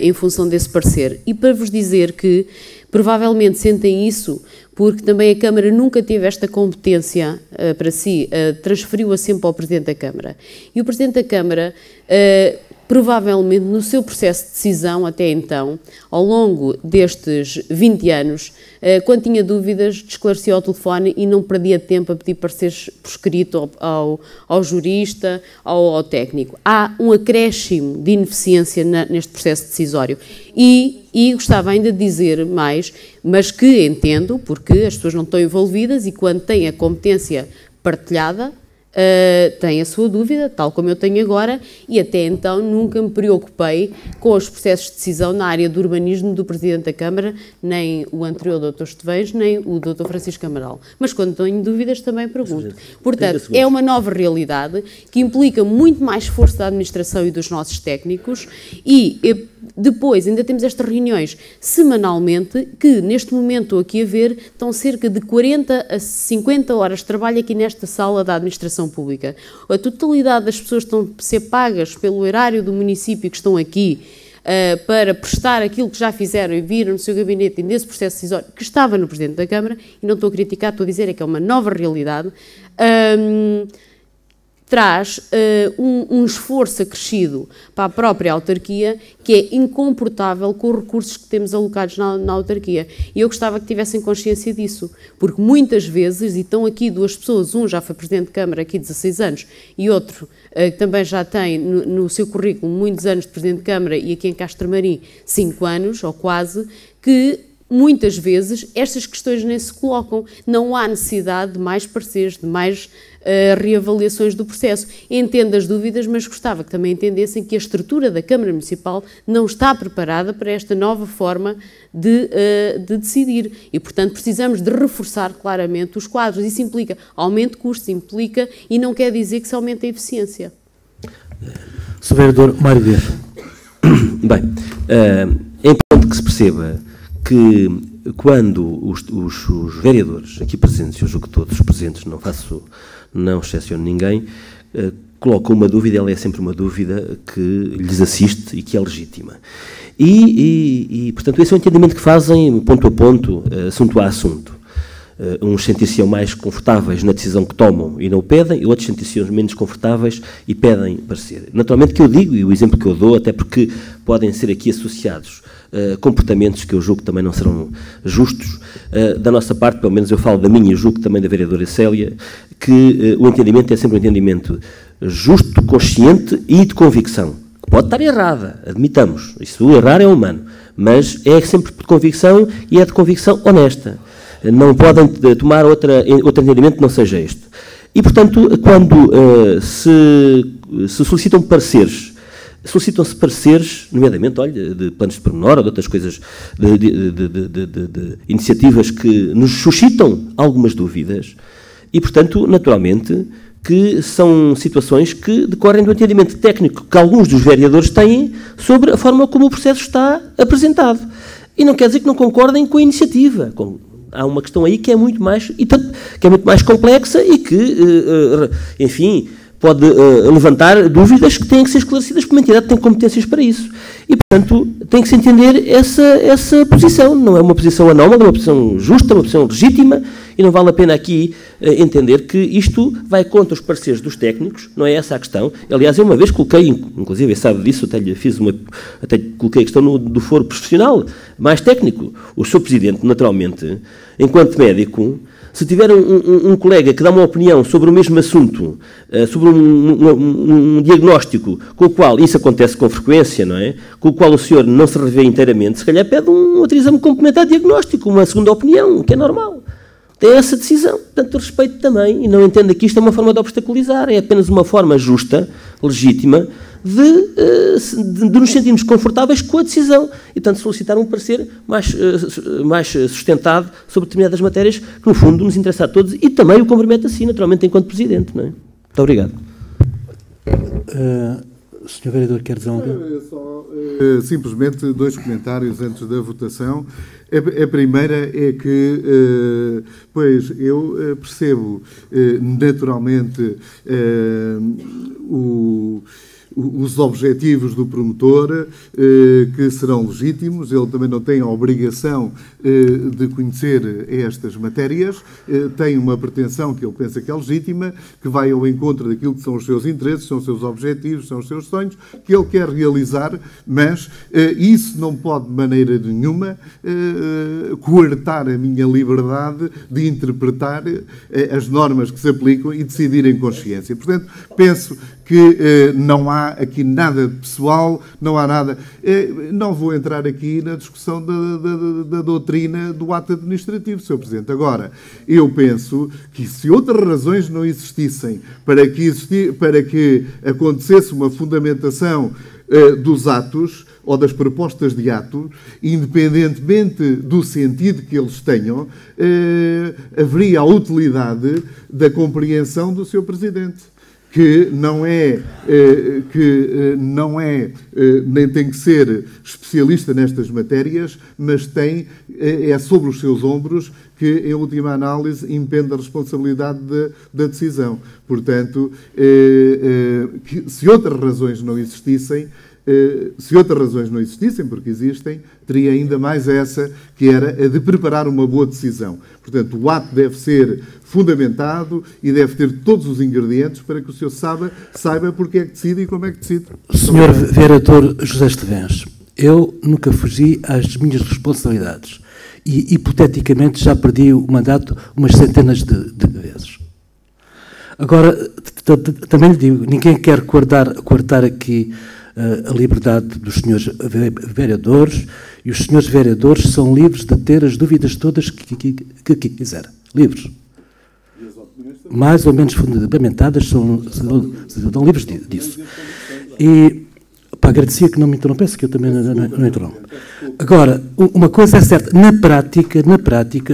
em função desse parecer. E para vos dizer que provavelmente sentem isso porque também a Câmara nunca teve esta competência para si, transferiu-a sempre ao Presidente da Câmara. E o Presidente da Câmara, provavelmente no seu processo de decisão até então, ao longo destes 20 anos, quando tinha dúvidas, esclarecia ao telefone e não perdia tempo a pedir pareceres por escrito ao jurista, ao técnico. Há um acréscimo de ineficiência neste processo decisório. E gostava ainda de dizer mais, mas que entendo, porque as pessoas não estão envolvidas e quando têm a competência partilhada, têm a sua dúvida, tal como eu tenho agora, e até então nunca me preocupei com os processos de decisão na área do urbanismo do Presidente da Câmara, nem o anterior Dr. Estevães, nem o Dr. Francisco Amaral. Mas quando tenho dúvidas também pergunto. Portanto, é uma nova realidade que implica muito mais esforço da administração e dos nossos técnicos e depois ainda temos estas reuniões semanalmente que neste momento estou aqui a ver, estão cerca de 40 a 50 horas de trabalho aqui nesta sala da administração pública. A totalidade das pessoas estão a ser pagas pelo erário do município que estão aqui para prestar aquilo que já fizeram e viram no seu gabinete e nesse processo decisório que estava no Presidente da Câmara, e não estou a criticar, estou a dizer que é uma nova realidade, traz um esforço acrescido para a própria autarquia que é incomportável com os recursos que temos alocados na autarquia. E eu gostava que tivessem consciência disso, porque muitas vezes, e estão aqui duas pessoas, um já foi Presidente de Câmara aqui 16 anos e outro que também já tem no seu currículo muitos anos de Presidente de Câmara e aqui em Castro Marim 5 anos, ou quase, que muitas vezes estas questões nem se colocam, não há necessidade de mais pareceres, de mais reavaliações do processo. Entendo as dúvidas, mas gostava que também entendessem que a estrutura da Câmara Municipal não está preparada para esta nova forma de decidir e, portanto, precisamos de reforçar claramente os quadros. Isso implica aumento de custos, implica e não quer dizer que se aumente a eficiência.
Sr. Vereador Mário Dias.
Bem, é importante que se perceba que quando os vereadores aqui presentes, eu julgo que todos os presentes, não excepciono ninguém, colocam uma dúvida, ela é sempre uma dúvida que lhes assiste e que é legítima. Portanto, esse é o entendimento que fazem ponto a ponto, assunto a assunto. Uns sentem-se mais confortáveis na decisão que tomam e não o pedem, e outros sentem-se menos confortáveis e pedem parecer. Naturalmente que eu digo, e o exemplo que eu dou, até porque podem ser aqui associados comportamentos que eu julgo que também não serão justos, da nossa parte, pelo menos eu falo da minha e julgo também da vereadora Célia, que o entendimento é sempre um entendimento justo, consciente e de convicção. Pode estar errada, admitamos, isso errar é humano, mas é sempre de convicção e é de convicção honesta. Não podem tomar outro entendimento que não seja este. E, portanto, quando se solicitam pareceres, solicitam-se pareceres, nomeadamente, olha, de planos de pormenor ou de outras coisas, de iniciativas que nos suscitam algumas dúvidas e, portanto, naturalmente, que são situações que decorrem do entendimento técnico que alguns dos vereadores têm sobre a forma como o processo está apresentado. E não quer dizer que não concordem com a iniciativa. Há uma questão aí que é muito mais complexa e que, enfim, pode levantar dúvidas que têm que ser esclarecidas por uma entidade que tem competências para isso. E, portanto, tem que se entender essa posição. Não é uma posição anómala, é uma posição justa, uma posição legítima, e não vale a pena aqui entender que isto vai contra os pareceres dos técnicos, não é essa a questão. Aliás, eu uma vez coloquei, inclusive, sabe disso, até coloquei a questão do foro profissional, mais técnico. O Sr. Presidente, naturalmente, enquanto médico, se tiver um colega que dá uma opinião sobre o mesmo assunto, sobre um diagnóstico com o qual, isso acontece com frequência, não é? Com o qual o senhor não se revê inteiramente, se calhar pede um outro exame complementar de diagnóstico, uma segunda opinião, o que é normal. Tem essa decisão, portanto, respeito também, e não entenda que isto é uma forma de obstaculizar, é apenas uma forma justa, legítima, de nos sentirmos confortáveis com a decisão e, portanto, solicitar um parecer mais sustentado sobre determinadas matérias que, no fundo, nos interessa a todos e também o comprometo a si, naturalmente, enquanto Presidente. Não é? Muito obrigado.
O Sr. Vereador quer dizer algo?
Só simplesmente dois comentários antes da votação. A primeira é que, pois, eu percebo naturalmente os objetivos do promotor, que serão legítimos. Ele também não tem a obrigação de conhecer estas matérias, tem uma pretensão que ele pensa que é legítima, que vai ao encontro daquilo que são os seus interesses, são os seus objetivos, são os seus sonhos, que ele quer realizar, mas isso não pode de maneira nenhuma coartar a minha liberdade de interpretar as normas que se aplicam e decidir em consciência. Portanto, penso que não há aqui nada de pessoal, não há nada... Não vou entrar aqui na discussão da doutrina do ato administrativo, Sr. Presidente. Agora, eu penso que se outras razões não existissem para que acontecesse uma fundamentação dos atos ou das propostas de ato, independentemente do sentido que eles tenham, haveria a utilidade da compreensão do Sr. Presidente. Que não é nem tem que ser especialista nestas matérias, mas é sobre os seus ombros que, em última análise, impende a responsabilidade da decisão. Portanto, se outras razões não existissem, porque existem, teria ainda mais essa, que era a de preparar uma boa decisão. Portanto, o ato deve ser fundamentado e deve ter todos os ingredientes para que o senhor saiba porque é que decide e como é que decide.
Senhor Vereador José Estevens, eu nunca fugi às minhas responsabilidades e, hipoteticamente, já perdi o mandato umas centenas de vezes. Agora, também lhe digo, ninguém quer coartar aqui a liberdade dos senhores vereadores, e os senhores vereadores são livres de ter as dúvidas todas que quiserem. Livres. Mais ou menos fundamentadas, são livres disso. E agradecia que não me interrompesse, que eu também não interrompo. Agora, uma coisa é certa, na prática,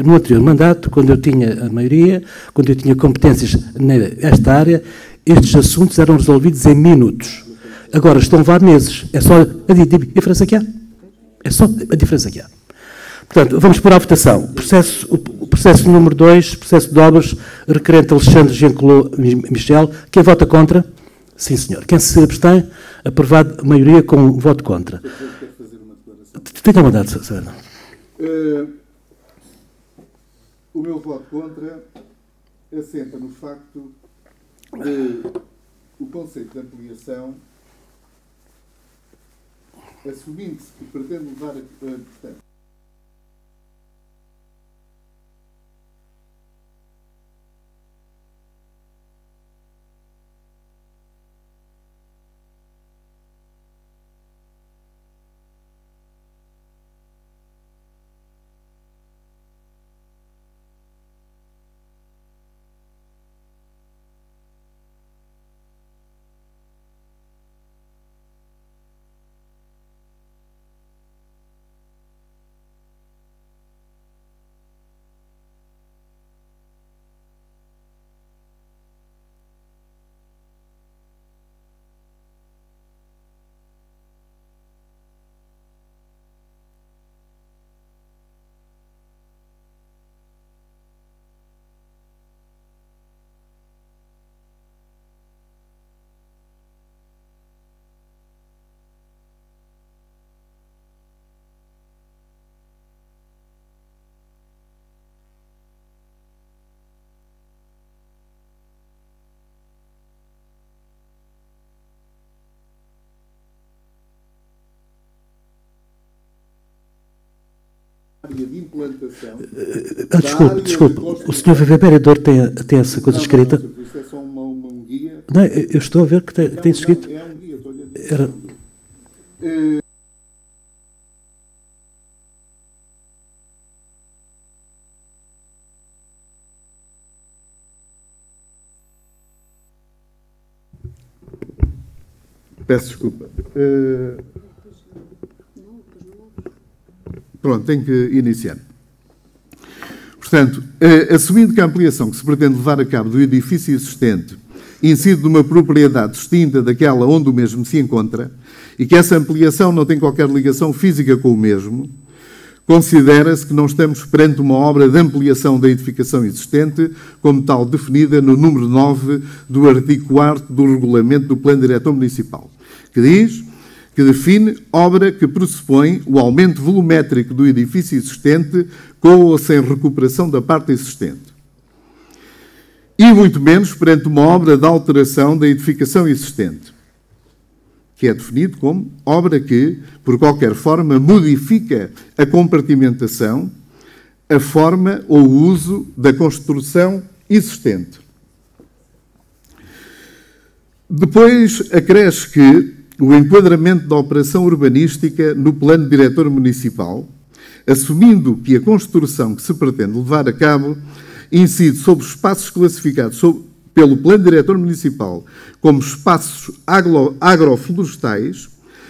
no anterior mandato, quando eu tinha a maioria, quando eu tinha competências nesta área, estes assuntos eram resolvidos em minutos. Agora estão a levar meses. É só a diferença que há. É só a diferença que há. Portanto, vamos para a votação. O processo número 2, processo de obras, requerente Alexandre Gencolô Michel. Quem vota contra? Sim, senhor. Quem se abstém? Aprovado a maioria com um voto contra. Tenha vontade, senhor.
O meu voto contra assenta no facto de o conceito de ampliação, assumindo-se que pretende levar a... portanto, de implantação.
Desculpe. O senhor vereador tem essa coisa escrita?
Isto é só um guia.
Não, eu estou a ver que tem escrito.
É um guia, estou a dizer. Peço desculpa. Pronto, tenho que iniciar. Portanto, assumindo que a ampliação que se pretende levar a cabo do edifício existente incide numa propriedade distinta daquela onde o mesmo se encontra e que essa ampliação não tem qualquer ligação física com o mesmo, considera-se que não estamos perante uma obra de ampliação da edificação existente, como tal definida no número 9 do artigo 4º do Regulamento do Plano Diretor Municipal, que diz... que define obra que pressupõe o aumento volumétrico do edifício existente com ou sem recuperação da parte existente. E muito menos perante uma obra de alteração da edificação existente, que é definido como obra que, por qualquer forma, modifica a compartimentação, a forma ou o uso da construção existente. Depois acresce que o enquadramento da operação urbanística no plano diretor municipal, assumindo que a construção que se pretende levar a cabo incide sobre espaços classificados pelo plano diretor municipal como espaços agroflorestais,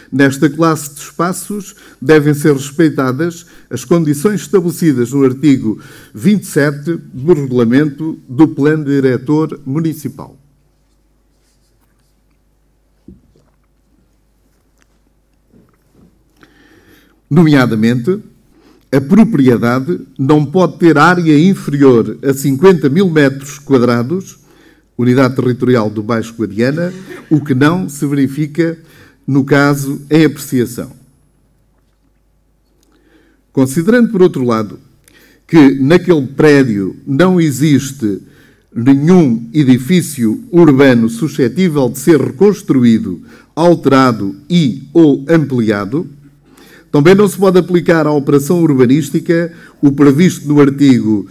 nesta classe de espaços devem ser respeitadas as condições estabelecidas no artigo 27 do Regulamento do Plano Diretor Municipal. Nomeadamente, a propriedade não pode ter área inferior a 50.000 metros quadrados, unidade territorial do Baixo Guadiana, o que não se verifica no caso em apreciação. Considerando, por outro lado, que naquele prédio não existe nenhum edifício urbano suscetível de ser reconstruído, alterado e ou ampliado, também não se pode aplicar à operação urbanística o previsto no artigo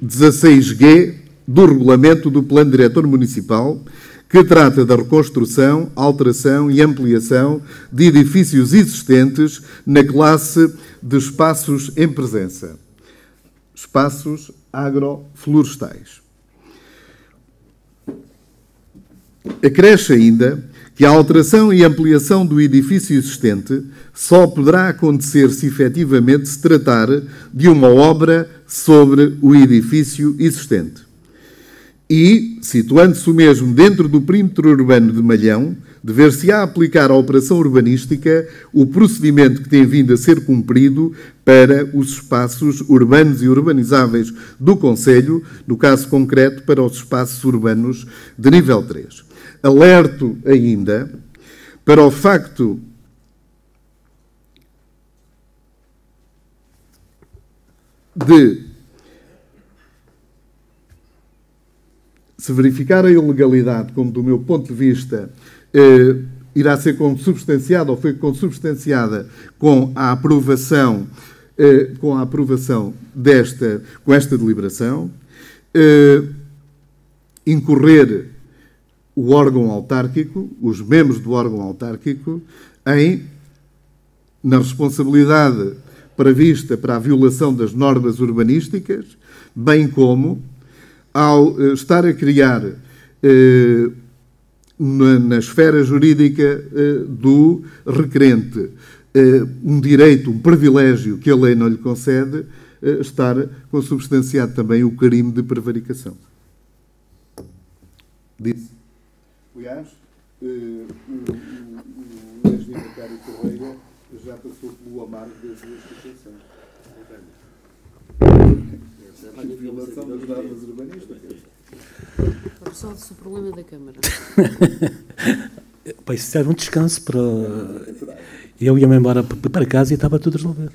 16G do Regulamento do Plano Diretor Municipal, que trata da reconstrução, alteração e ampliação de edifícios existentes na classe de espaços em presença, espaços agroflorestais. Acresce ainda que a alteração e ampliação do edifício existente só poderá acontecer se efetivamente se tratar de uma obra sobre o edifício existente. E, situando-se o mesmo dentro do perímetro urbano de Malhão, dever-se-á aplicar à operação urbanística o procedimento que tem vindo a ser cumprido para os espaços urbanos e urbanizáveis do concelho, no caso concreto para os espaços urbanos de nível 3. Alerto ainda para o facto de se verificar a ilegalidade, como do meu ponto de vista irá ser consubstanciada ou foi consubstanciada com a aprovação com esta deliberação, incorrer o órgão autárquico, os membros do órgão autárquico, na responsabilidade prevista para a violação das normas urbanísticas, bem como ao estar a criar na esfera jurídica do requerente um direito, um privilégio que a lei não lhe concede, estar consubstanciado também o crime de disse. Aliás, o ex-vigário Correia já passou pelo amargo das duas situações. A violação das normas urbanísticas.
Resolve-se o problema da Câmara.
Pois, isso era um descanso para... Eu ia-me embora para casa e estava tudo resolvido.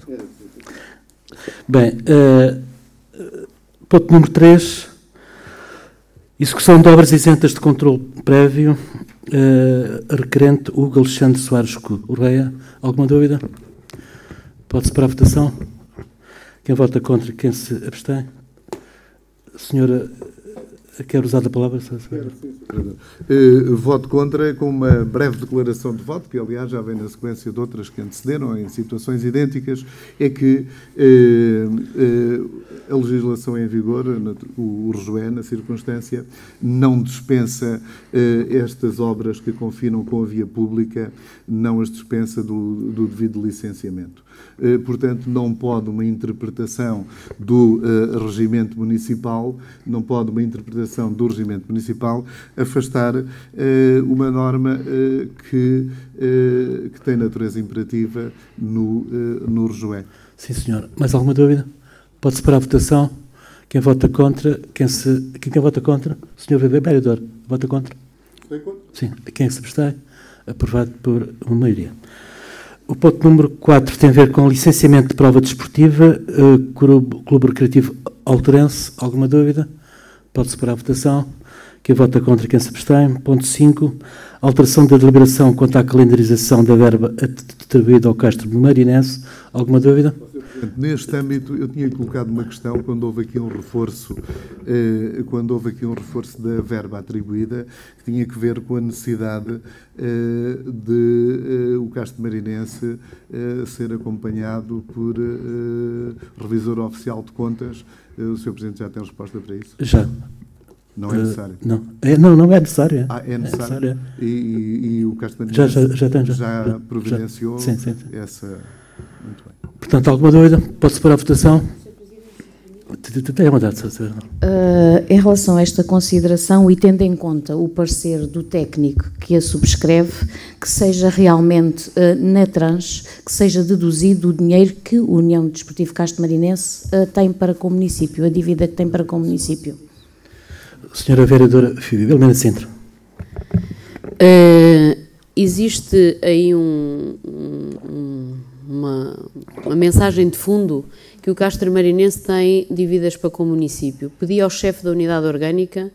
Bem, ponto número 3. Execução de obras isentas de controle prévio. Requerente Hugo Alexandre Soares Correia. Alguma dúvida? Pode-se para a votação? Quem vota contra, quem se abstém? A senhora quer usar a palavra?
Voto contra com uma breve declaração de voto, que aliás já vem na sequência de outras que antecederam em situações idênticas, é que a legislação em vigor, o RJOE, na circunstância, não dispensa estas obras que confinam com a via pública, não as dispensa do devido licenciamento. Portanto, não pode uma interpretação do regimento municipal, afastar uma norma que tem natureza imperativa no RJOE.
Sim, senhor. Mais alguma dúvida? Pode-se para a votação. Quem vota contra? Quem vota contra? O senhor vereador, vota contra? Sim. Quem se abstém? Aprovado por uma maioria. O ponto número 4 tem a ver com licenciamento de prova desportiva, Clube Recreativo Alterense. Alguma dúvida? Pode-se para a votação. Quem vota contra, quem se abstém. Ponto 5. Alteração da deliberação quanto à calendarização da verba atribuída ao Castro Marinense. Alguma dúvida?
Neste âmbito, eu tinha colocado uma questão quando houve aqui um reforço da verba atribuída, que tinha que ver com a necessidade de o Castro Marinense ser acompanhado por revisor oficial de contas. O Sr. Presidente já tem resposta para isso?
Já.
Não é necessário?
Não. Não é necessário.
É necessário. E o Castro Marinense já providenciou essa... Muito bem.
Portanto, alguma dúvida? Pode-se para a votação? Tem uma data,
em relação a esta consideração e tendo em conta o parecer do técnico que a subscreve, que seja realmente na tranche, que seja deduzido o dinheiro que a União Desportiva Castro Marinense tem para com o município, a dívida que tem para com o município.
Senhora Vereadora Filomena Sintra.
Existe aí uma mensagem de fundo que o Castro Marinense tem dívidas para com o município. Pedi ao chefe da unidade orgânica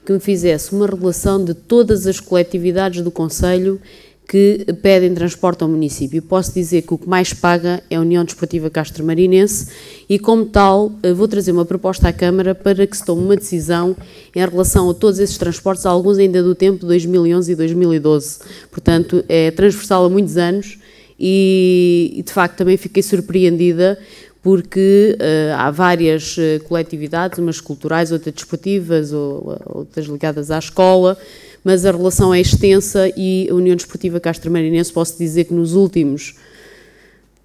que me fizesse uma relação de todas as coletividades do concelho que pedem transporte ao município. Posso dizer que o que mais paga é a União Desportiva Castromarinense e, como tal, vou trazer uma proposta à Câmara para que se tome uma decisão em relação a todos esses transportes, alguns ainda do tempo de 2011 e 2012. Portanto, é transversal a muitos anos e de facto, também fiquei surpreendida porque há várias coletividades, umas culturais, outras desportivas, outras ligadas à escola, mas a relação é extensa e a União Desportiva Castromarinense, posso dizer que nos últimos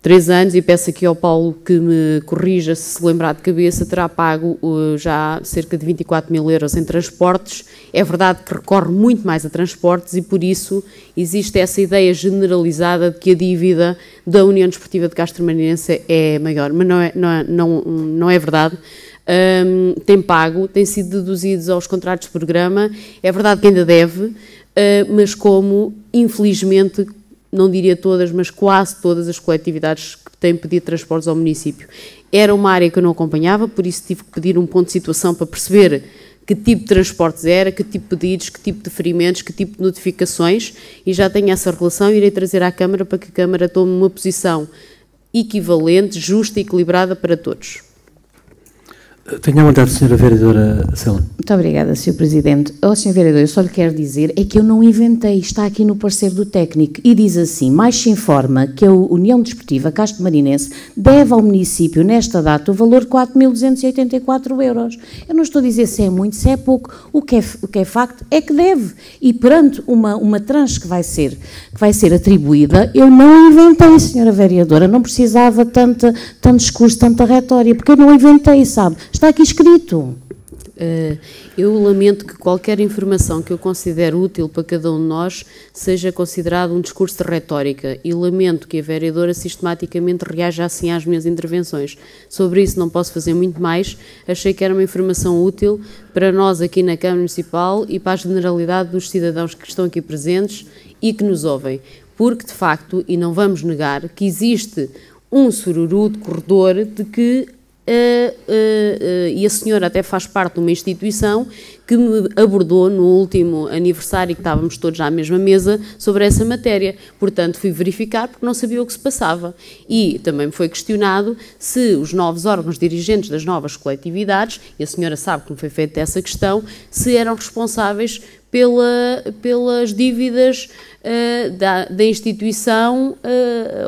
3 anos, e peço aqui ao Paulo que me corrija se lembrar de cabeça, terá pago já cerca de 24 mil euros em transportes. É verdade que recorre muito mais a transportes e por isso existe essa ideia generalizada de que a dívida da União Desportiva de Castromarinense é maior, mas não é verdade. Tem pago, tem sido deduzidos aos contratos de programa, é verdade que ainda deve, mas como, infelizmente, não diria todas, mas quase todas as coletividades que têm pedido transportes ao município. Era uma área que eu não acompanhava, por isso tive que pedir um ponto de situação para perceber que tipo de transportes era, que tipo de pedidos, que tipo de deferimentos, que tipo de notificações, e já tenho essa relação e irei trazer à Câmara para que a Câmara tome uma posição equivalente, justa e equilibrada para todos.
Tenha a vontade, Sra. Vereadora Célia.
Muito obrigada, Sr. Presidente. Sr. Vereador, eu só lhe quero dizer é que eu não inventei, está aqui no parecer do técnico e diz assim, mais se informa que a União Desportiva Castromarinense deve ao município, nesta data, o valor de 4.284 euros. Eu não estou a dizer se é muito, se é pouco, o que é facto é que deve. E perante uma tranche que vai ser atribuída, eu não inventei, Sra. Vereadora, não precisava tanto discurso, tanta retória, porque eu não inventei, sabe? Está aqui escrito.
Eu lamento que qualquer informação que eu considere útil para cada um de nós seja considerado um discurso de retórica e lamento que a vereadora sistematicamente reaja assim às minhas intervenções. Sobre isso não posso fazer muito mais, achei que era uma informação útil para nós aqui na Câmara Municipal e para a generalidade dos cidadãos que estão aqui presentes e que nos ouvem, porque de facto, e não vamos negar, que existe um sururu de corredor de que e a senhora até faz parte de uma instituição que me abordou no último aniversário que estávamos todos à mesma mesa sobre essa matéria. Portanto, fui verificar porque não sabia o que se passava. E também me foi questionado se os novos órgãos dirigentes das novas coletividades, e a senhora sabe que me foi feita essa questão, se eram responsáveis pelas dívidas da instituição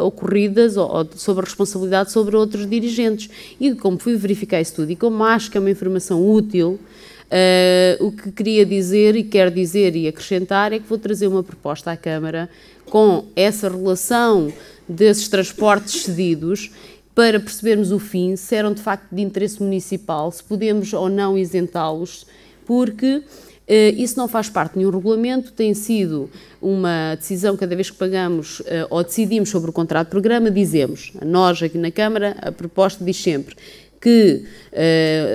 ocorridas ou sobre a responsabilidade sobre outros dirigentes. E como fui verificar isso tudo e como acho que é uma informação útil, o que queria dizer e quero dizer e acrescentar é que vou trazer uma proposta à Câmara com essa relação desses transportes cedidos para percebermos o fim, se eram de facto de interesse municipal, se podemos ou não isentá-los, porque isso não faz parte de nenhum regulamento, tem sido uma decisão, cada vez que pagamos ou decidimos sobre o contrato de programa, dizemos, nós aqui na Câmara, a proposta diz sempre que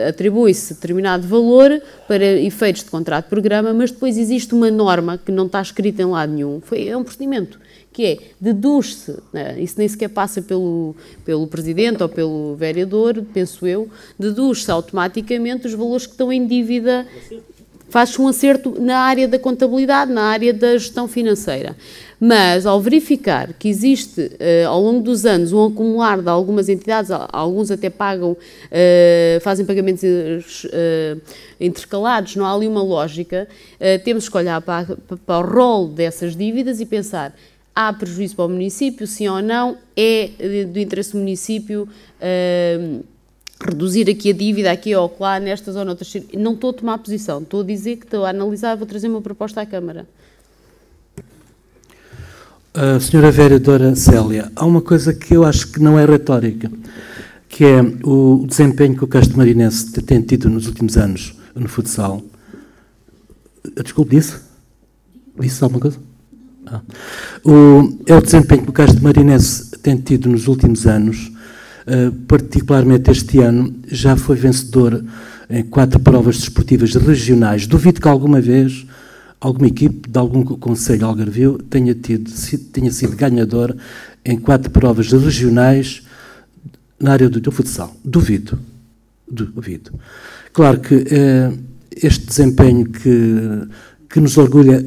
atribui-se determinado valor para efeitos de contrato de programa, mas depois existe uma norma que não está escrita em lado nenhum, é um procedimento, que é, deduz-se, isso nem sequer passa pelo Presidente ou pelo Vereador, penso eu, deduz-se automaticamente os valores que estão em dívida. Faz-se um acerto na área da contabilidade, na área da gestão financeira. Mas, ao verificar que existe, ao longo dos anos, um acumular de algumas entidades, alguns até pagam, fazem pagamentos intercalados, não há ali uma lógica, temos que olhar para o rol dessas dívidas e pensar, há prejuízo para o município, sim ou não, é do interesse do município reduzir aqui a dívida, aqui ou lá, nestas ou noutras. Não estou a tomar posição, estou a dizer que estou a analisar, vou trazer uma proposta à Câmara.
Senhora Vereadora Célia, há uma coisa que eu acho que não é retórica, que é o desempenho que o Castromarinense tem tido nos últimos anos no futsal. Desculpe, disse alguma coisa? É o desempenho que o Castromarinense tem tido nos últimos anos. Particularmente este ano, já foi vencedor em 4 provas desportivas regionais. Duvido que alguma vez alguma equipe de algum concelho algarvio tenha sido ganhador em 4 provas regionais na área do futsal. Duvido. Claro que este desempenho que nos orgulha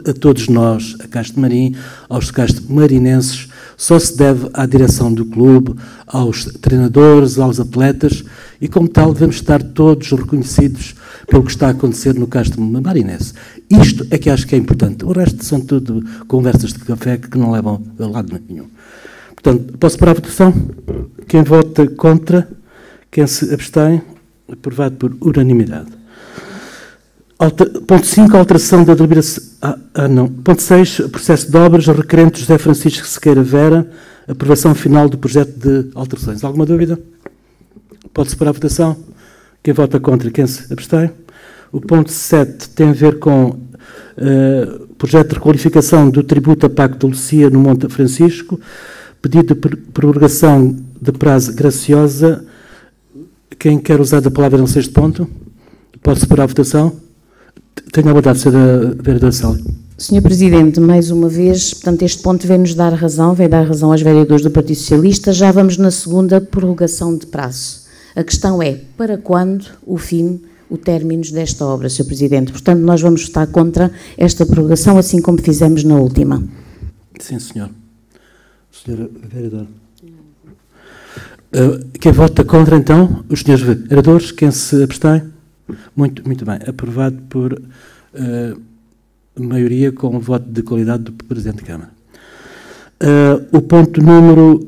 a todos nós, a Castro-Marim, aos castro-marinenses, só se deve à direção do clube, aos treinadores, aos atletas, e como tal devemos estar todos reconhecidos pelo que está a acontecer no Castro-Marinense. Isto é que acho que é importante. O resto são tudo conversas de café que não levam a lado nenhum. Portanto, posso parar a votação? Quem vota contra, quem se abstém, aprovado por unanimidade. Ponto 5, alteração da deliberação. Não. Ponto 6, processo de obras requerente José Francisco Sequeira Vera, aprovação final do projeto de alterações. Alguma dúvida? Pode-se parar a votação? Quem vota contra, quem se abstém? O ponto 7 tem a ver com projeto de requalificação do tributo a Paco de Lucia no Monte Francisco, pedido de prorrogação de prazo graciosa. Quem quer usar da palavra nesse sexto ponto? Pode-se parar a votação? Tenho a vontade, Sra. Vereadora Célia.
Sr. Presidente, mais uma vez, portanto, este ponto vem-nos dar razão, vem dar razão aos vereadores do Partido Socialista. Já vamos na segunda prorrogação de prazo. A questão é, para quando o término desta obra, Sr. Presidente? Portanto, nós vamos votar contra esta prorrogação, assim como fizemos na última.
Sim, senhor. Senhora Vereadora. Quem vota contra, então? Os senhores vereadores. Quem se abstém? Muito bem. Aprovado por maioria com o voto de qualidade do Presidente da Câmara. O ponto número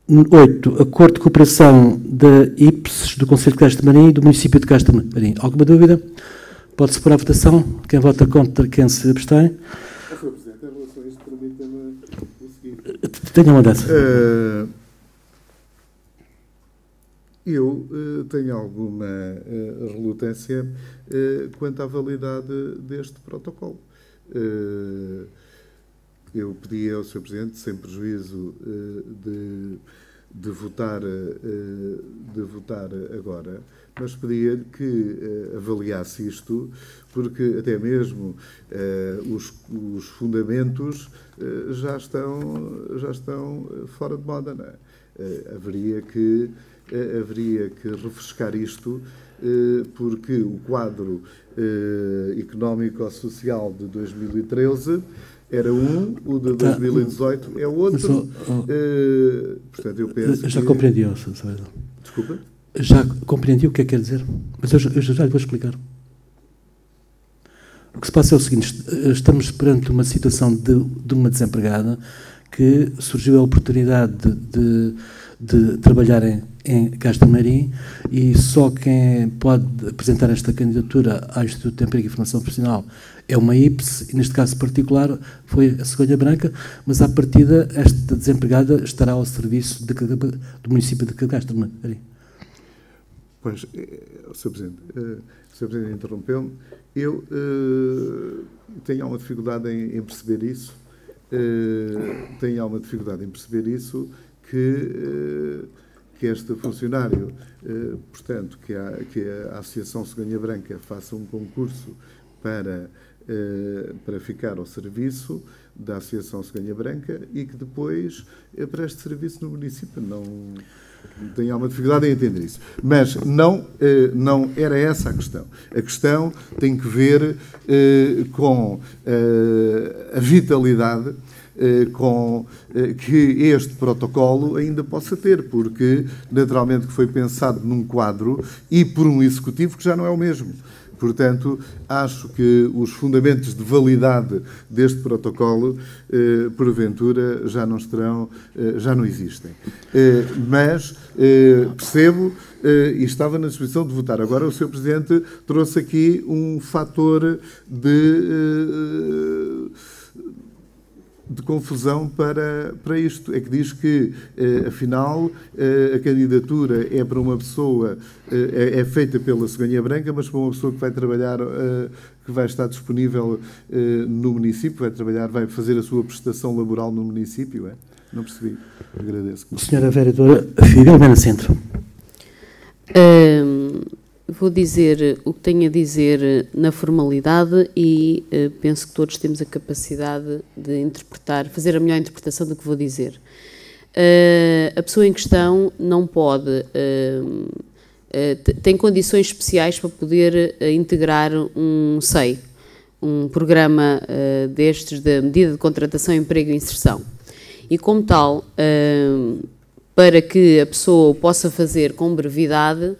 8. Acordo de cooperação da IPSES, do Conselho de Castro-Marim e do município de Castro-Marim. Alguma dúvida? Pode-se pôr à votação. Quem vota contra, quem se abstém?
Sr. Presidente, em relação a isto, permita-me o seguinte.
Tenha uma dessa.
Eu tenho alguma relutância quanto à validade deste protocolo. Eu pedi ao Sr. Presidente, sem prejuízo de votar agora, mas pedia que avaliasse isto, porque até mesmo os fundamentos já estão fora de moda, não é? Haveria que refrescar isto, porque o quadro económico-social de 2013 era o de 2018 é outro. Portanto, eu penso
já compreendi, Sr.
Desculpa?
Já compreendi o que é que quer dizer, mas eu já lhe vou explicar. O que se passa é o seguinte: estamos perante uma situação de uma desempregada que surgiu a oportunidade de trabalhar em Castro-Marim, e só quem pode apresentar esta candidatura ao Instituto de Emprego e Formação Profissional é uma IPSES, e neste caso particular foi a Cegonha Branca, mas à partida esta desempregada estará ao serviço do município de Castro-Marim.
Pois, Sr. Presidente, o Sr. Presidente interrompeu-me. Eu tenho alguma dificuldade em perceber isso. Que este funcionário, portanto, que a Associação Cegonha Branca faça um concurso para ficar ao serviço da Associação Cegonha Branca e que depois preste serviço no município. Não tenho alguma dificuldade em entender isso. Mas não era essa a questão. A questão tem que ver com a vitalidade com que este protocolo ainda possa ter, porque naturalmente que foi pensado num quadro e por um executivo que já não é o mesmo. Portanto, acho que os fundamentos de validade deste protocolo, porventura, já não existem. Mas percebo e estava na disposição de votar. Agora o Sr. Presidente trouxe aqui um fator de confusão para isto. É que diz que, afinal, a candidatura é para uma pessoa, é feita pela Cegonha Branca, mas para uma pessoa que vai trabalhar, que vai estar disponível no município, vai fazer a sua prestação laboral no município, é? Não percebi. Agradeço.
Senhora Vereadora Filomena Centro.
Vou dizer o que tenho a dizer na formalidade e penso que todos temos a capacidade de interpretar, fazer a melhor interpretação do que vou dizer. A pessoa em questão não pode tem condições especiais para poder integrar um SEI, um programa destes de medida de contratação, emprego e inserção. E como tal, para que a pessoa o possa fazer com brevidade,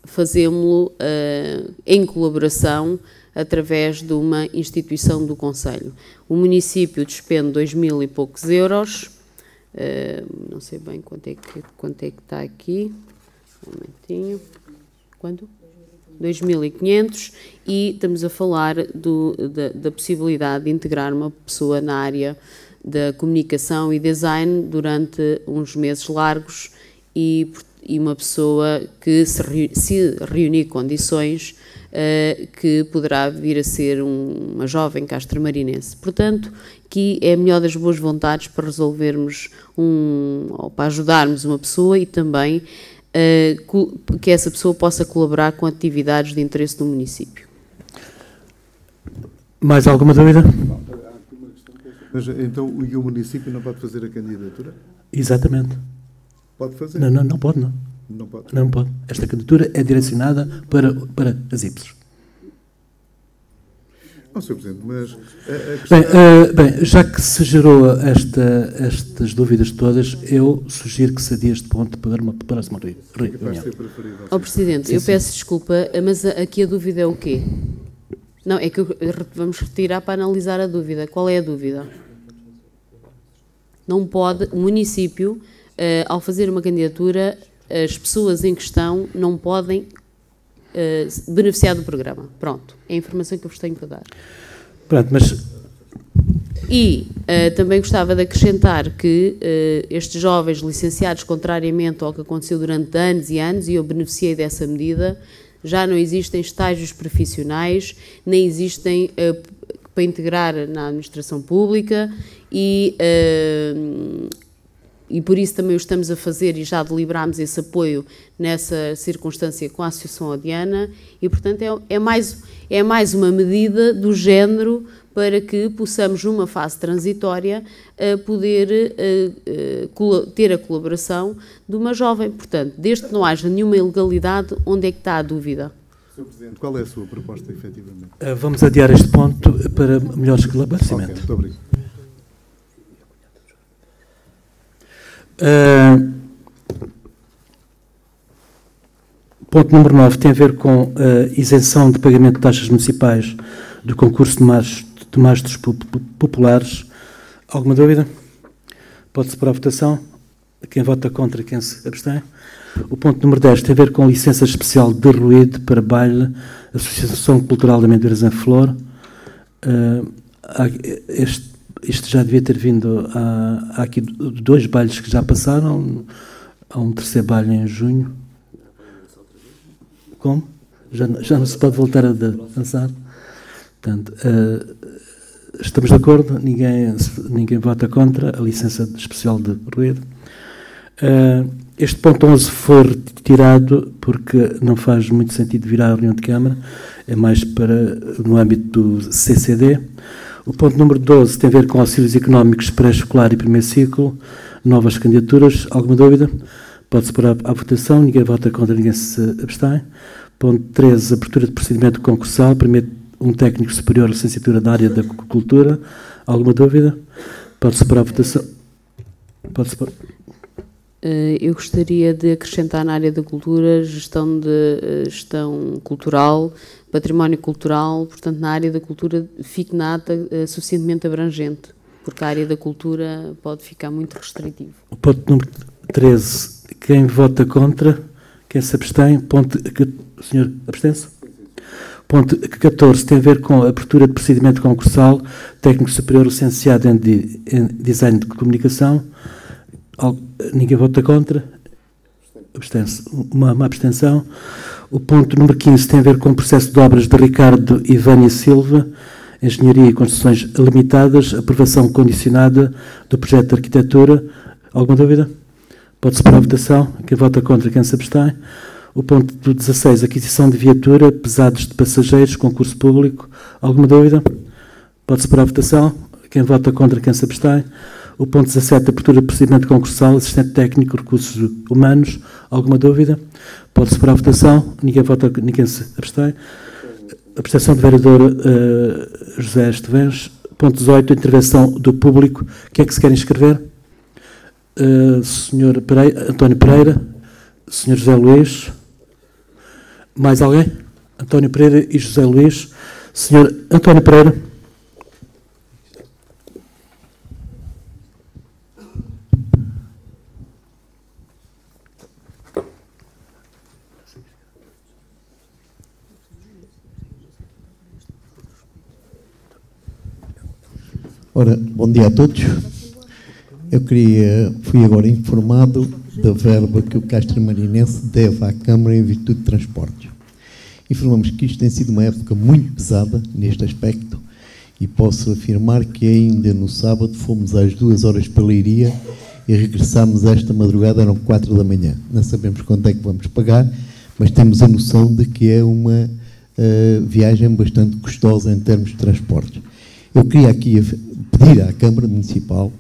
fazemos-lo em colaboração através de uma instituição do Conselho. O município despende 2.000 e poucos euros, não sei bem quanto é que está aqui, um momentinho, quanto? 2.500, e estamos a falar da possibilidade de integrar uma pessoa na área da comunicação e design durante uns meses largos e uma pessoa que se reunir condições que poderá vir a ser uma jovem castramarinense. Portanto, aqui é a melhor das boas vontades para resolvermos ou para ajudarmos uma pessoa e também que essa pessoa possa colaborar com atividades de interesse do município.
Mais alguma dúvida?
Mas então o município não pode fazer a candidatura?
Exatamente.
Pode fazer?
Não pode, não.
Não pode?
Não pode. Esta candidatura é direcionada para as IPSES.
Não, Sr. Presidente, mas a questão...
Bem, já que se gerou estas dúvidas todas, eu sugiro que se adie este ponto para uma próxima reunião.
Ó Presidente, eu peço desculpa, mas aqui a dúvida é o quê? Não, é que vamos retirar para analisar a dúvida. Qual é a dúvida? Não pode, o município, ao fazer uma candidatura, as pessoas em questão não podem beneficiar do programa. Pronto, é a informação que eu vos tenho para dar.
Pronto, mas...
E também gostava de acrescentar que estes jovens licenciados, contrariamente ao que aconteceu durante anos e anos, e eu beneficiei dessa medida, já não existem estágios profissionais, nem existem para integrar na administração pública e por isso também o estamos a fazer e já deliberámos esse apoio nessa circunstância com a Associação Odiana e, portanto, é mais uma medida do género para que possamos, numa fase transitória, poder ter a colaboração de uma jovem. Portanto, desde que não haja nenhuma ilegalidade, onde é que está a dúvida?
Sr. Presidente, qual é a sua proposta, efetivamente?
Vamos adiar este ponto para melhor esclarecimento.
Okay, muito obrigado.
Ponto número 9 tem a ver com a isenção de pagamento de taxas municipais do concurso de mastros populares. Alguma dúvida? Pode-se pôr à votação. Quem vota contra, quem se abstém. O ponto número 10 tem a ver com licença especial de ruído para baile, Associação Cultural de Amendoeiras em Flor. Isto já devia ter vindo. Há aqui 2 bailes que já passaram. Há um terceiro baile em junho. Como? Já não se pode voltar a dançar? Portanto, estamos de acordo? Ninguém vota contra a licença especial de ruído. Este ponto 11 foi retirado porque não faz muito sentido vir à reunião de Câmara. É mais no âmbito do CCD. O ponto número 12 tem a ver com auxílios económicos pré-escolar e primeiro ciclo, novas candidaturas. Alguma dúvida? Pode-se pôr à votação, ninguém vota contra, ninguém se abstém. Ponto 13, abertura de procedimento concursal, primeiro um técnico superior à licenciatura da área da cultura. Alguma dúvida? Pode-se pôr à votação. Pode-se pôr.
Eu gostaria de acrescentar na área da cultura gestão cultural, património cultural, portanto na área da cultura fique na ata suficientemente abrangente, porque a área da cultura pode ficar muito restritivo.
O ponto número 13, quem vota contra, quem se abstém, o senhor abstém-se? Ponto 14 tem a ver com a abertura de procedimento concursal, técnico superior licenciado em design de comunicação. Ninguém vota contra? Abstém-se. Uma abstenção. O ponto número 15 tem a ver com o processo de obras de Ricardo e Vânia Silva, Engenharia e Construções Limitadas, aprovação condicionada do projeto de arquitetura. Alguma dúvida? Pode-se pôr à votação. Quem vota contra, quem se abstém. O ponto 16, aquisição de viatura, pesados de passageiros, concurso público. Alguma dúvida? Pode-se pôr à votação. Quem vota contra, quem se abstém. O ponto 17, abertura de procedimento concursal, assistente técnico, recursos humanos. Alguma dúvida? Pode-se para a votação. Ninguém vota, ninguém se abstém. Abstenção do vereador José Estevens. Ponto 18, intervenção do público. Quem é que se quer inscrever? Senhor António Pereira. Senhor José Luís. Mais alguém? António Pereira e José Luís. Senhor António Pereira.
Ora, bom dia a todos. Fui agora informado da verba que o Castro Marinense deve à Câmara em virtude de transportes. Informamos que isto tem sido uma época muito pesada neste aspecto e posso afirmar que ainda no sábado fomos às 2 horas para Leiria e regressámos esta madrugada, eram 4 da manhã. Não sabemos quanto é que vamos pagar, mas temos a noção de que é uma viagem bastante custosa em termos de transportes. Eu queria aqui pedir à Câmara Municipal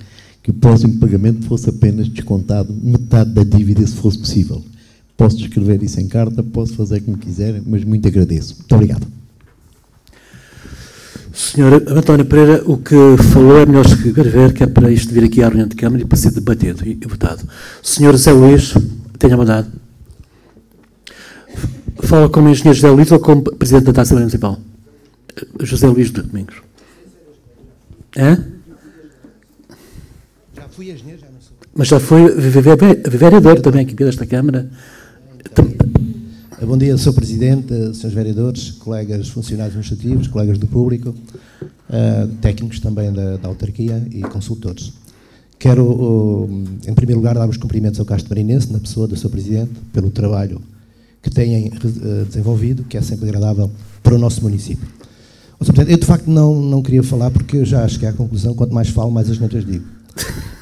que o próximo pagamento fosse apenas descontado metade da dívida, se fosse possível. Posso escrever isso em carta, posso fazer como quiser, mas muito agradeço. Muito obrigado.
Senhor António Pereira, o que falou é melhor escrever, que é para isto vir aqui à reunião de Câmara e para ser debatido e votado. Senhor José Luís, tenha bondade. Fala como engenheiro José Luís ou como Presidente da Assembleia Municipal? José Luís Domingos. É?
Já fui engenheiro, já não sou.
Mas já foi vereador também aqui desta Câmara.
Bom dia, Sr. Presidente, Srs. Vereadores, colegas funcionários administrativos, colegas do público, técnicos também da autarquia e consultores. Quero, em primeiro lugar, dar os cumprimentos ao Castro Marinense, na pessoa do Sr. Presidente, pelo trabalho que têm desenvolvido, que é sempre agradável para o nosso município. Sr. Presidente, eu de facto não queria falar porque eu já cheguei à conclusão, quanto mais falo, mais as neiras digo.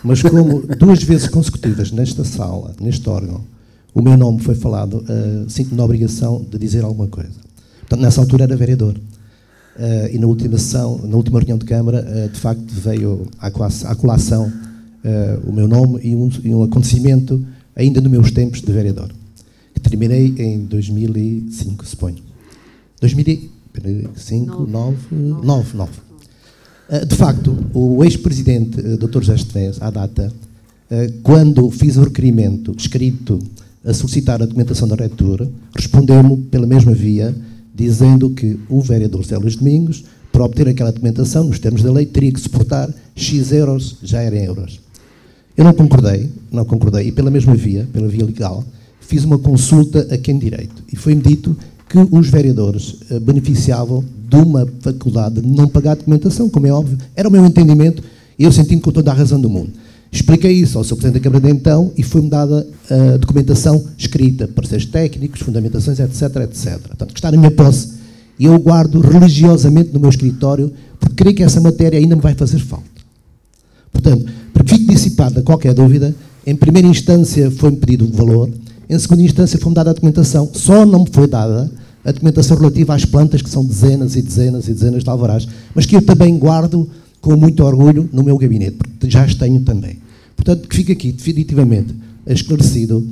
Mas como 2 vezes consecutivas nesta sala, neste órgão, o meu nome foi falado, sinto-me na obrigação de dizer alguma coisa. Portanto, nessa altura era vereador. E na última sessão, na última reunião de Câmara, de facto veio à colação o meu nome e um acontecimento ainda nos meus tempos de vereador, que terminei em 2005, suponho. 2005, 9. De facto, o ex-presidente, Dr. José Estevens, à data, quando fiz o requerimento escrito a solicitar a documentação da reitura, respondeu-me pela mesma via, dizendo que o vereador José Luís Domingos, para obter aquela documentação, nos termos da lei, teria que suportar X euros, já era em euros. Eu não concordei, e pela mesma via, pela via legal, fiz uma consulta a quem direito, e foi-me dito que os vereadores beneficiavam de uma faculdade de não pagar a documentação, como é óbvio, era o meu entendimento, e eu senti-me com toda a razão do mundo. Expliquei isso ao Sr. Presidente da Câmara de então e foi-me dada a documentação escrita, pareceres técnicos, fundamentações, etc, etc. Portanto, que está na minha posse e eu guardo religiosamente no meu escritório, porque creio que essa matéria ainda me vai fazer falta. Portanto, para que fique dissipada qualquer dúvida, em primeira instância foi-me pedido o valor, em segunda instância foi-me dada a documentação, só não me foi dada a documentação relativa às plantas, que são dezenas e dezenas e dezenas de alvarás, mas que eu também guardo com muito orgulho no meu gabinete, porque já as tenho também. Portanto, que fica aqui definitivamente esclarecido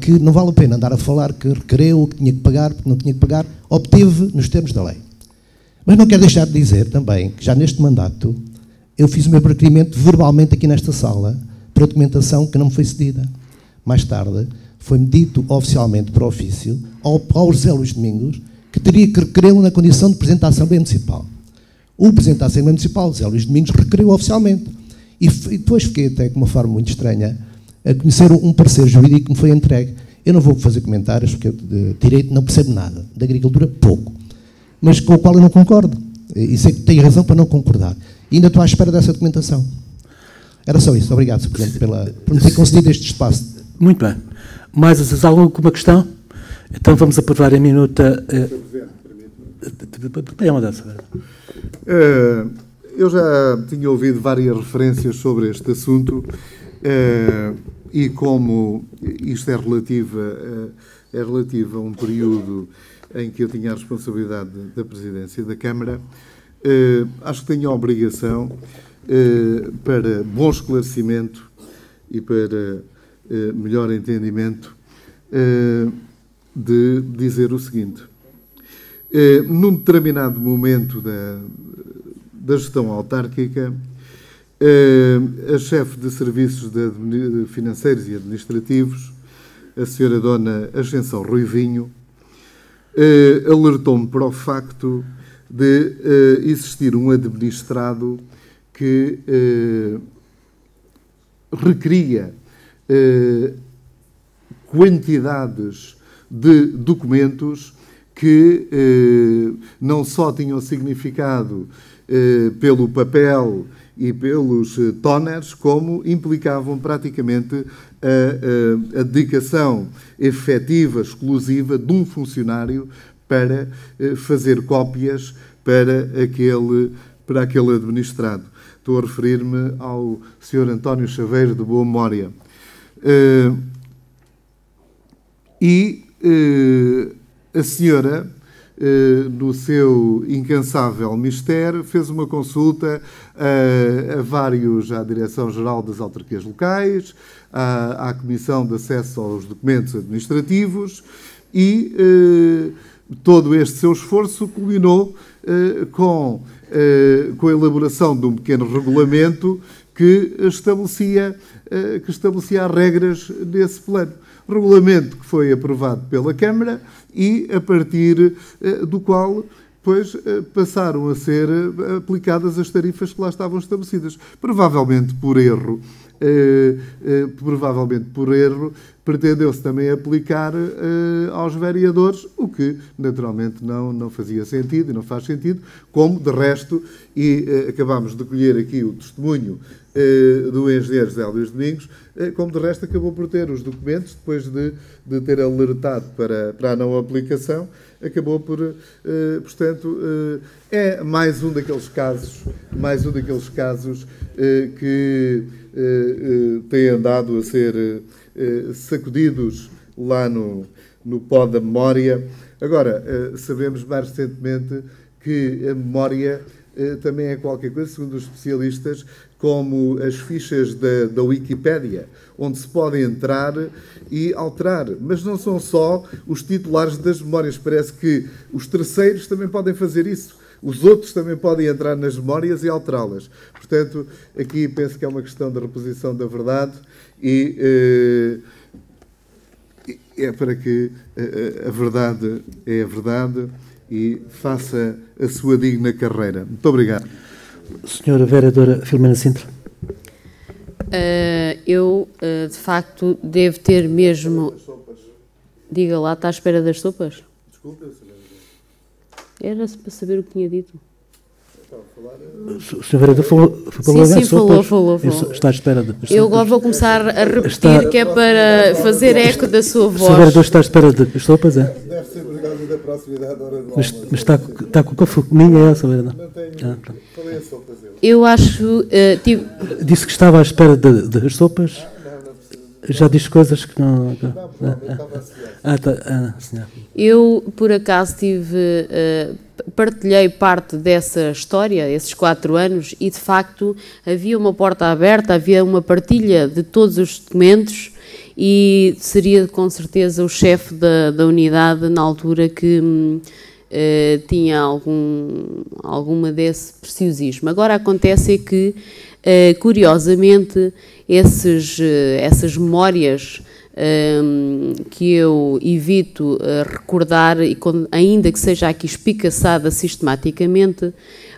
que não vale a pena andar a falar que requereu, que tinha que pagar, porque não tinha que pagar, obteve nos termos da lei. Mas não quero deixar de dizer também que já neste mandato eu fiz o meu requerimento verbalmente aqui nesta sala para documentação que não me foi cedida. Mais tarde foi-me dito oficialmente por ofício ao José Luís Domingos que teria que requerê-lo na condição de Presidente da Assembleia Municipal. O Presidente da Assembleia Municipal, José Luís Domingos, requeriu oficialmente. E depois fiquei até com uma forma muito estranha a conhecer um parecer jurídico que me foi entregue. Eu não vou fazer comentários, porque eu de direito não percebo nada, de agricultura pouco, mas com o qual eu não concordo. E sei que tenho razão para não concordar. E ainda estou à espera dessa documentação. Era só isso. Obrigado, Sr. Presidente, por me ter concedido este espaço.
Muito bem. Mais alguma questão? Então vamos aprovar a minuta.
Eu já tinha ouvido várias referências sobre este assunto e como isto é relativo a um período em que eu tinha a responsabilidade da presidência da Câmara, acho que tenho a obrigação para bom esclarecimento e para melhor entendimento, de dizer o seguinte. Num determinado momento da gestão autárquica, a chefe de serviços financeiros e administrativos, a senhora Dona Ascensão Ruivinho, alertou-me para o facto de existir um administrado que requeria quantidades de documentos que não só tinham significado pelo papel e pelos toners, como implicavam praticamente a dedicação efetiva, exclusiva de um funcionário para fazer cópias para aquele administrado. Estou a referir-me ao Sr. António Chaveiro, de boa memória. A senhora, no seu incansável mistério, fez uma consulta à Direção-Geral das Autarquias Locais, à Comissão de Acesso aos Documentos Administrativos e todo este seu esforço culminou com a elaboração de um pequeno regulamento que estabelecia as regras desse plano. Regulamento que foi aprovado pela Câmara e a partir do qual depois passaram a ser aplicadas as tarifas que lá estavam estabelecidas. Provavelmente por erro, pretendeu-se também aplicar aos vereadores, o que naturalmente não fazia sentido e não faz sentido, como de resto, e acabámos de colher aqui o testemunho do engenheiro José Luís Domingos, como de resto acabou por ter os documentos, depois de ter alertado para a não aplicação, acabou por, portanto, é mais um daqueles casos que têm andado a ser sacudidos lá no pó da memória. Agora, sabemos mais recentemente que a memória também é qualquer coisa, segundo os especialistas, como as fichas da Wikipédia, onde se pode entrar e alterar. Mas não são só os titulares das memórias. Parece que os terceiros também podem fazer isso. Os outros também podem entrar nas memórias e alterá-las. Portanto, aqui penso que é uma questão da reposição da verdade e é para que a verdade é a verdade e faça a sua digna carreira. Muito obrigado.
Senhora Vereadora Filomena Sintra.
Eu, de facto, devo ter mesmo... Diga lá, está à espera das sopas?
Desculpe, senhora.
Era para saber o que tinha dito.
O senhor vereador falou
sim, falou.
Está à espera de...
Eu agora vou começar a repetir, que é para fazer eco da sua voz.
O senhor vereador está à espera de sopas, é?
Deve ser por causa da proximidade da hora do
Mas
almoço.
está com a fominha, é essa, vereador?
Não tenho. Falei a sopas.
Eu acho...
Disse que estava à espera das sopas. Já disse coisas que não...
Não, estava a
senhor.
Eu, por acaso, partilhei parte dessa história, esses 4 anos, e, de facto, havia uma porta aberta, havia uma partilha de todos os documentos e seria, com certeza, o chefe da unidade, na altura, que tinha alguma desse preciosismo. Agora, acontece que, curiosamente, essas memórias que eu evito recordar, ainda que seja aqui espicaçada sistematicamente,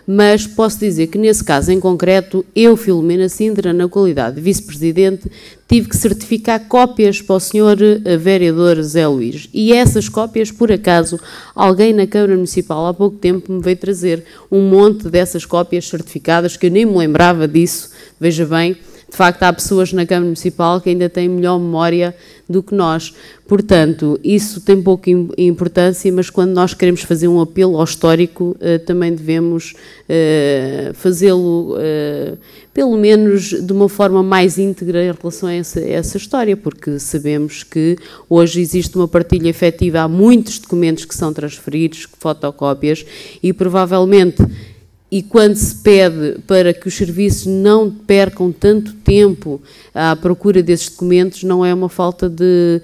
mas posso dizer que nesse caso em concreto, eu, Filomena Sintra, na qualidade de vice-presidente, tive que certificar cópias para o senhor vereador Zé Luís. E essas cópias, por acaso, alguém na Câmara Municipal há pouco tempo me veio trazer um monte dessas cópias certificadas, que eu nem me lembrava disso, veja bem. De facto, há pessoas na Câmara Municipal que ainda têm melhor memória do que nós. Portanto, isso tem pouca importância, mas quando nós queremos fazer um apelo ao histórico, também devemos fazê-lo, pelo menos de uma forma mais íntegra em relação a essa história, porque sabemos que hoje existe uma partilha efetiva, há muitos documentos que são transferidos, fotocópias, e provavelmente e quando se pede para que os serviços não percam tanto tempo à procura desses documentos, não é uma falta de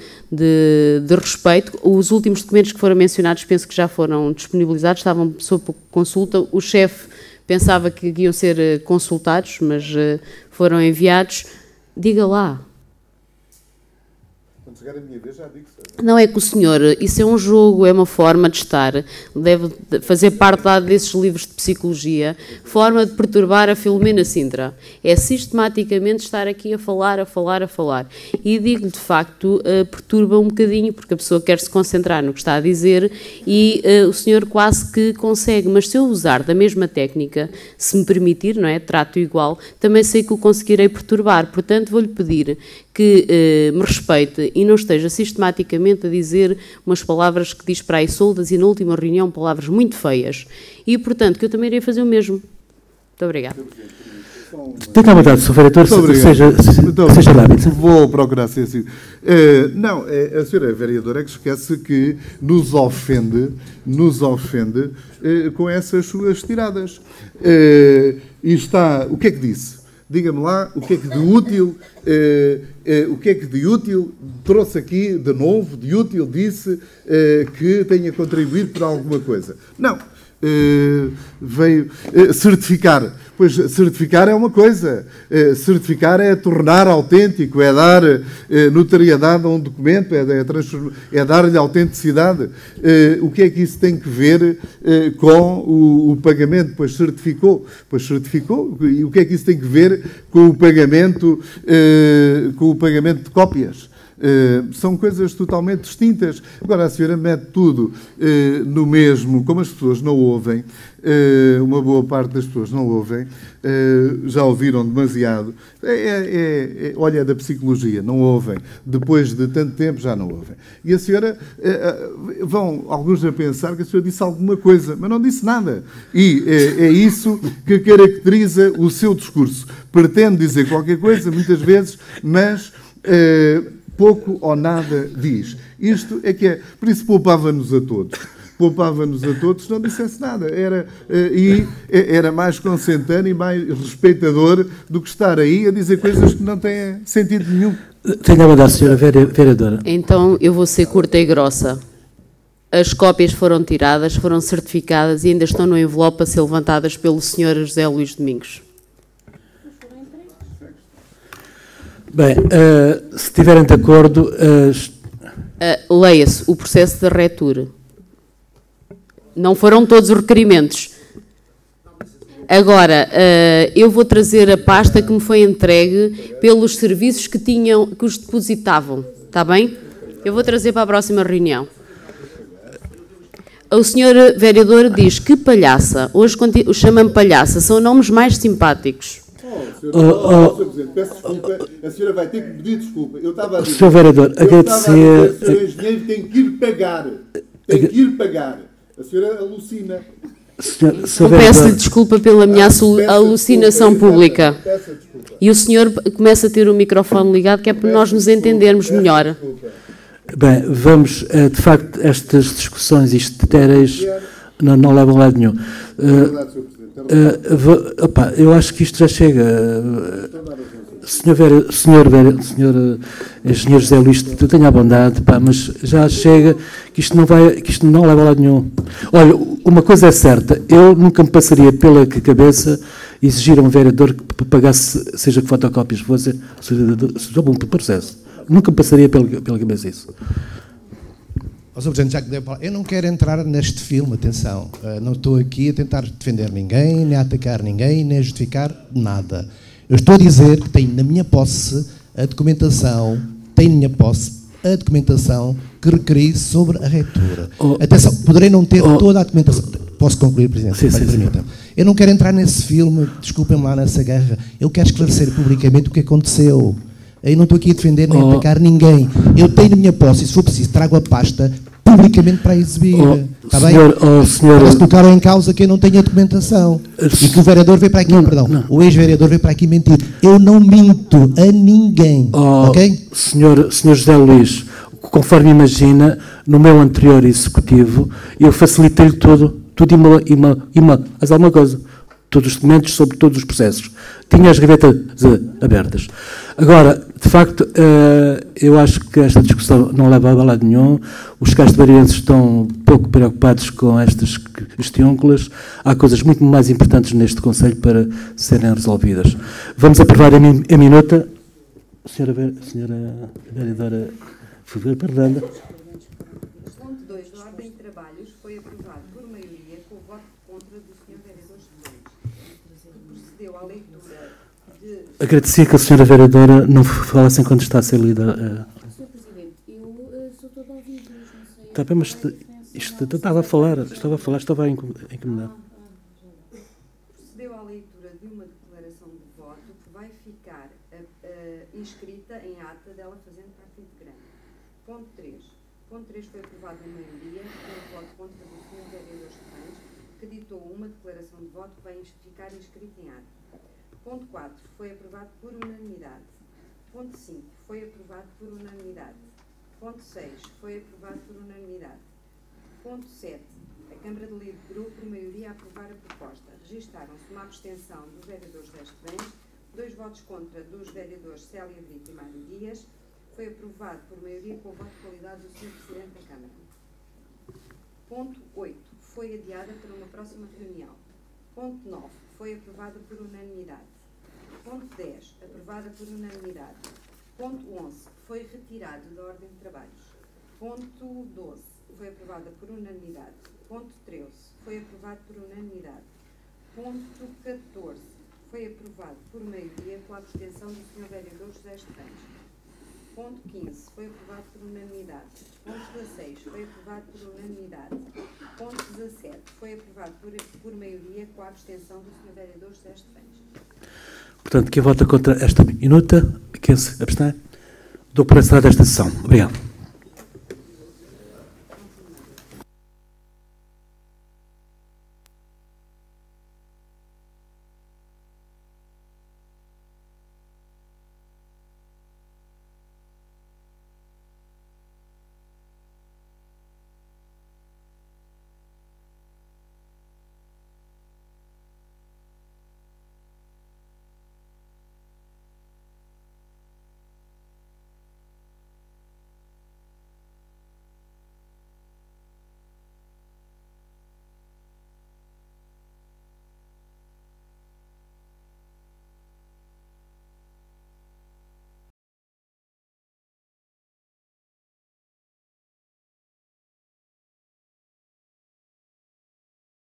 respeito. Os últimos documentos que foram mencionados, penso que já foram disponibilizados, estavam sob consulta. O chefe pensava que iam ser consultados, mas foram enviados. Diga lá.
Quando chegar a minha vez, já digo.
Não é que o senhor, isso é um jogo, é uma forma de estar, deve fazer parte lá desses livros de psicologia, forma de perturbar a Filomena Sintra. É sistematicamente estar aqui a falar. E digo-lhe, de facto, perturba um bocadinho, porque a pessoa quer se concentrar no que está a dizer e o senhor quase que consegue. Mas se eu usar da mesma técnica, se me permitir, não é? Trato igual, também sei que o conseguirei perturbar. Portanto, vou-lhe pedir que me respeite e não esteja sistematicamente a dizer umas palavras que diz para aí soldas e na última reunião palavras muito feias. E, portanto, que eu também irei fazer o mesmo. Muito obrigada.
Tenha a vontade, Sr. Vereador, seja rápido.
Vou procurar ser assim. Não, a senhora vereadora é que esquece que nos ofende com essas suas tiradas. E está, o que é que disse? Diga-me lá o que é que de útil trouxe aqui de novo, de útil disse que tenha contribuído para alguma coisa. Não, veio certificar. Pois certificar é uma coisa, certificar é tornar autêntico, é dar notariedade a um documento, é dar-lhe autenticidade. O que é que isso tem que ver com o pagamento? Pois certificou, e o que é que isso tem que ver com o pagamento de cópias? São coisas totalmente distintas. Agora, a senhora mete tudo no mesmo, como as pessoas não ouvem, uma boa parte das pessoas não ouvem, já ouviram demasiado. Olha, é da psicologia, não ouvem. Depois de tanto tempo já não ouvem. E a senhora, vão alguns a pensar que a senhora disse alguma coisa, mas não disse nada. E é isso que caracteriza o seu discurso. Pretende dizer qualquer coisa, muitas vezes, mas pouco ou nada diz. Isto é que é. Por isso poupava-nos a todos. Se não dissesse nada. Era mais consentâneo e mais respeitador do que estar aí a dizer coisas que não têm sentido nenhum.
Tenha a mandar, senhora vereadora.
Então, eu vou ser curta e grossa. As cópias foram tiradas, foram certificadas e ainda estão no envelope a ser levantadas pelo Sr. José Luís Domingos.
Bem, se estiverem de acordo...
Leia-se o processo de retura. Não foram todos os requerimentos. Agora, eu vou trazer a pasta que me foi entregue pelos serviços que os depositavam. Está bem? Eu vou trazer para a próxima reunião. O senhor vereador diz que palhaça. Hoje chama-me palhaça. São nomes mais simpáticos.
Sr. Presidente, peço desculpa, a senhora vai ter que pedir desculpa. Eu estava a dizer,
Sr. Vereador, agradecer...
O senhor engenheiro tem que ir pagar. A senhora alucina.
Peço-lhe desculpa pela minha alucinação pública. E o senhor começa a ter o microfone ligado, que é para nós nos entendermos melhor.
Bem, vamos, de facto, estas discussões estéreis não levam a lado nenhum. Eu acho que isto já chega. Senhor Engenheiro José Luís, tenha a bondade, mas já chega que isto não leva a lado nenhum. Olha, uma coisa é certa, eu nunca me passaria pela cabeça exigir a um vereador que pagasse, seja que fotocópias fosse, sobre um processo. Nunca me passaria pela cabeça isso.
Sr. Presidente, já que deu para... Eu não quero entrar neste filme, atenção. Não estou aqui a tentar defender ninguém, nem a atacar ninguém, nem a justificar nada. Eu estou a dizer que tenho na minha posse a documentação, que requeri sobre a reitura. Atenção, poderei não ter toda a documentação. Posso concluir, Presidente?
Sim.
Eu não quero entrar nesse filme, desculpem-me lá nessa guerra. Eu quero esclarecer publicamente o que aconteceu. Eu não estou aqui a defender nem a atacar ninguém. Eu tenho na minha posse, e se for preciso, trago a pasta publicamente para exibir. Está bem? Para se colocaram em causa quem não tem a documentação. E que o vereador veio para aqui, o ex-vereador veio para aqui mentir. Eu não minto a ninguém. Ok?
Senhor José Luís, conforme imagina, no meu anterior executivo, eu facilitei-lhe tudo mas alguma coisa. todos os documentos, sobre todos os processos. Tinha as gavetas abertas. Agora, de facto, eu acho que esta discussão não leva a lado nenhum. Os castelmarenses estão pouco preocupados com estas questiúnculas. Há coisas muito mais importantes neste Conselho para serem resolvidas. Vamos aprovar a minuta. Senhora vereadora Fernanda.
Ponto 2 da ordem de trabalhos foi aprovado por maioria com o voto contra do Sr. Vereador Estevões, que procedeu à leitura de...
Agradecia que a senhora vereadora não falasse enquanto está a ser lida.
Sr. Presidente, eu sou toda ouvida, mas não sei...
Está bem, mas isto estava a falar, estava a incomodar.
Procedeu à leitura de uma declaração de voto que vai ficar inscrita em ata dela fazendo parte integrante. Ponto 3. Ponto 3 foi aprovado em maioria com o voto contra do Sr. Vereador Estevões, que ditou uma declaração de voto que vai ficar inscrita em ata. Ponto 4 foi aprovado por unanimidade. Ponto 5 foi aprovado por unanimidade. Ponto 6 foi aprovado por unanimidade. Ponto 7. A Câmara deliberou por maioria a aprovar a proposta. Registaram-se uma abstenção do vereador José Estevões, 2 votos contra dos vereadores Célia Brito e Mário Dias. Foi aprovado por maioria com o voto de qualidade do Sr. Presidente da Câmara. Ponto 8. Foi adiada para uma próxima reunião. Ponto 9. Foi aprovada por unanimidade. Ponto 10. Aprovada por unanimidade. Ponto 11. Foi retirado da ordem de trabalhos. Ponto 12. Foi aprovada por unanimidade. Ponto 13. Foi aprovado por unanimidade. Ponto 14. Foi aprovado por maioria com a abstenção do Sr. Vereador José Estevões. Ponto 15. Foi aprovado por unanimidade. Ponto 16. Foi aprovado por unanimidade. Ponto 17. Foi aprovado por maioria com a abstenção do Sr. Vereador José Estevões.
Portanto, quem vota contra esta minuta, quem se abstém, dou por encerrada esta sessão. Obrigado.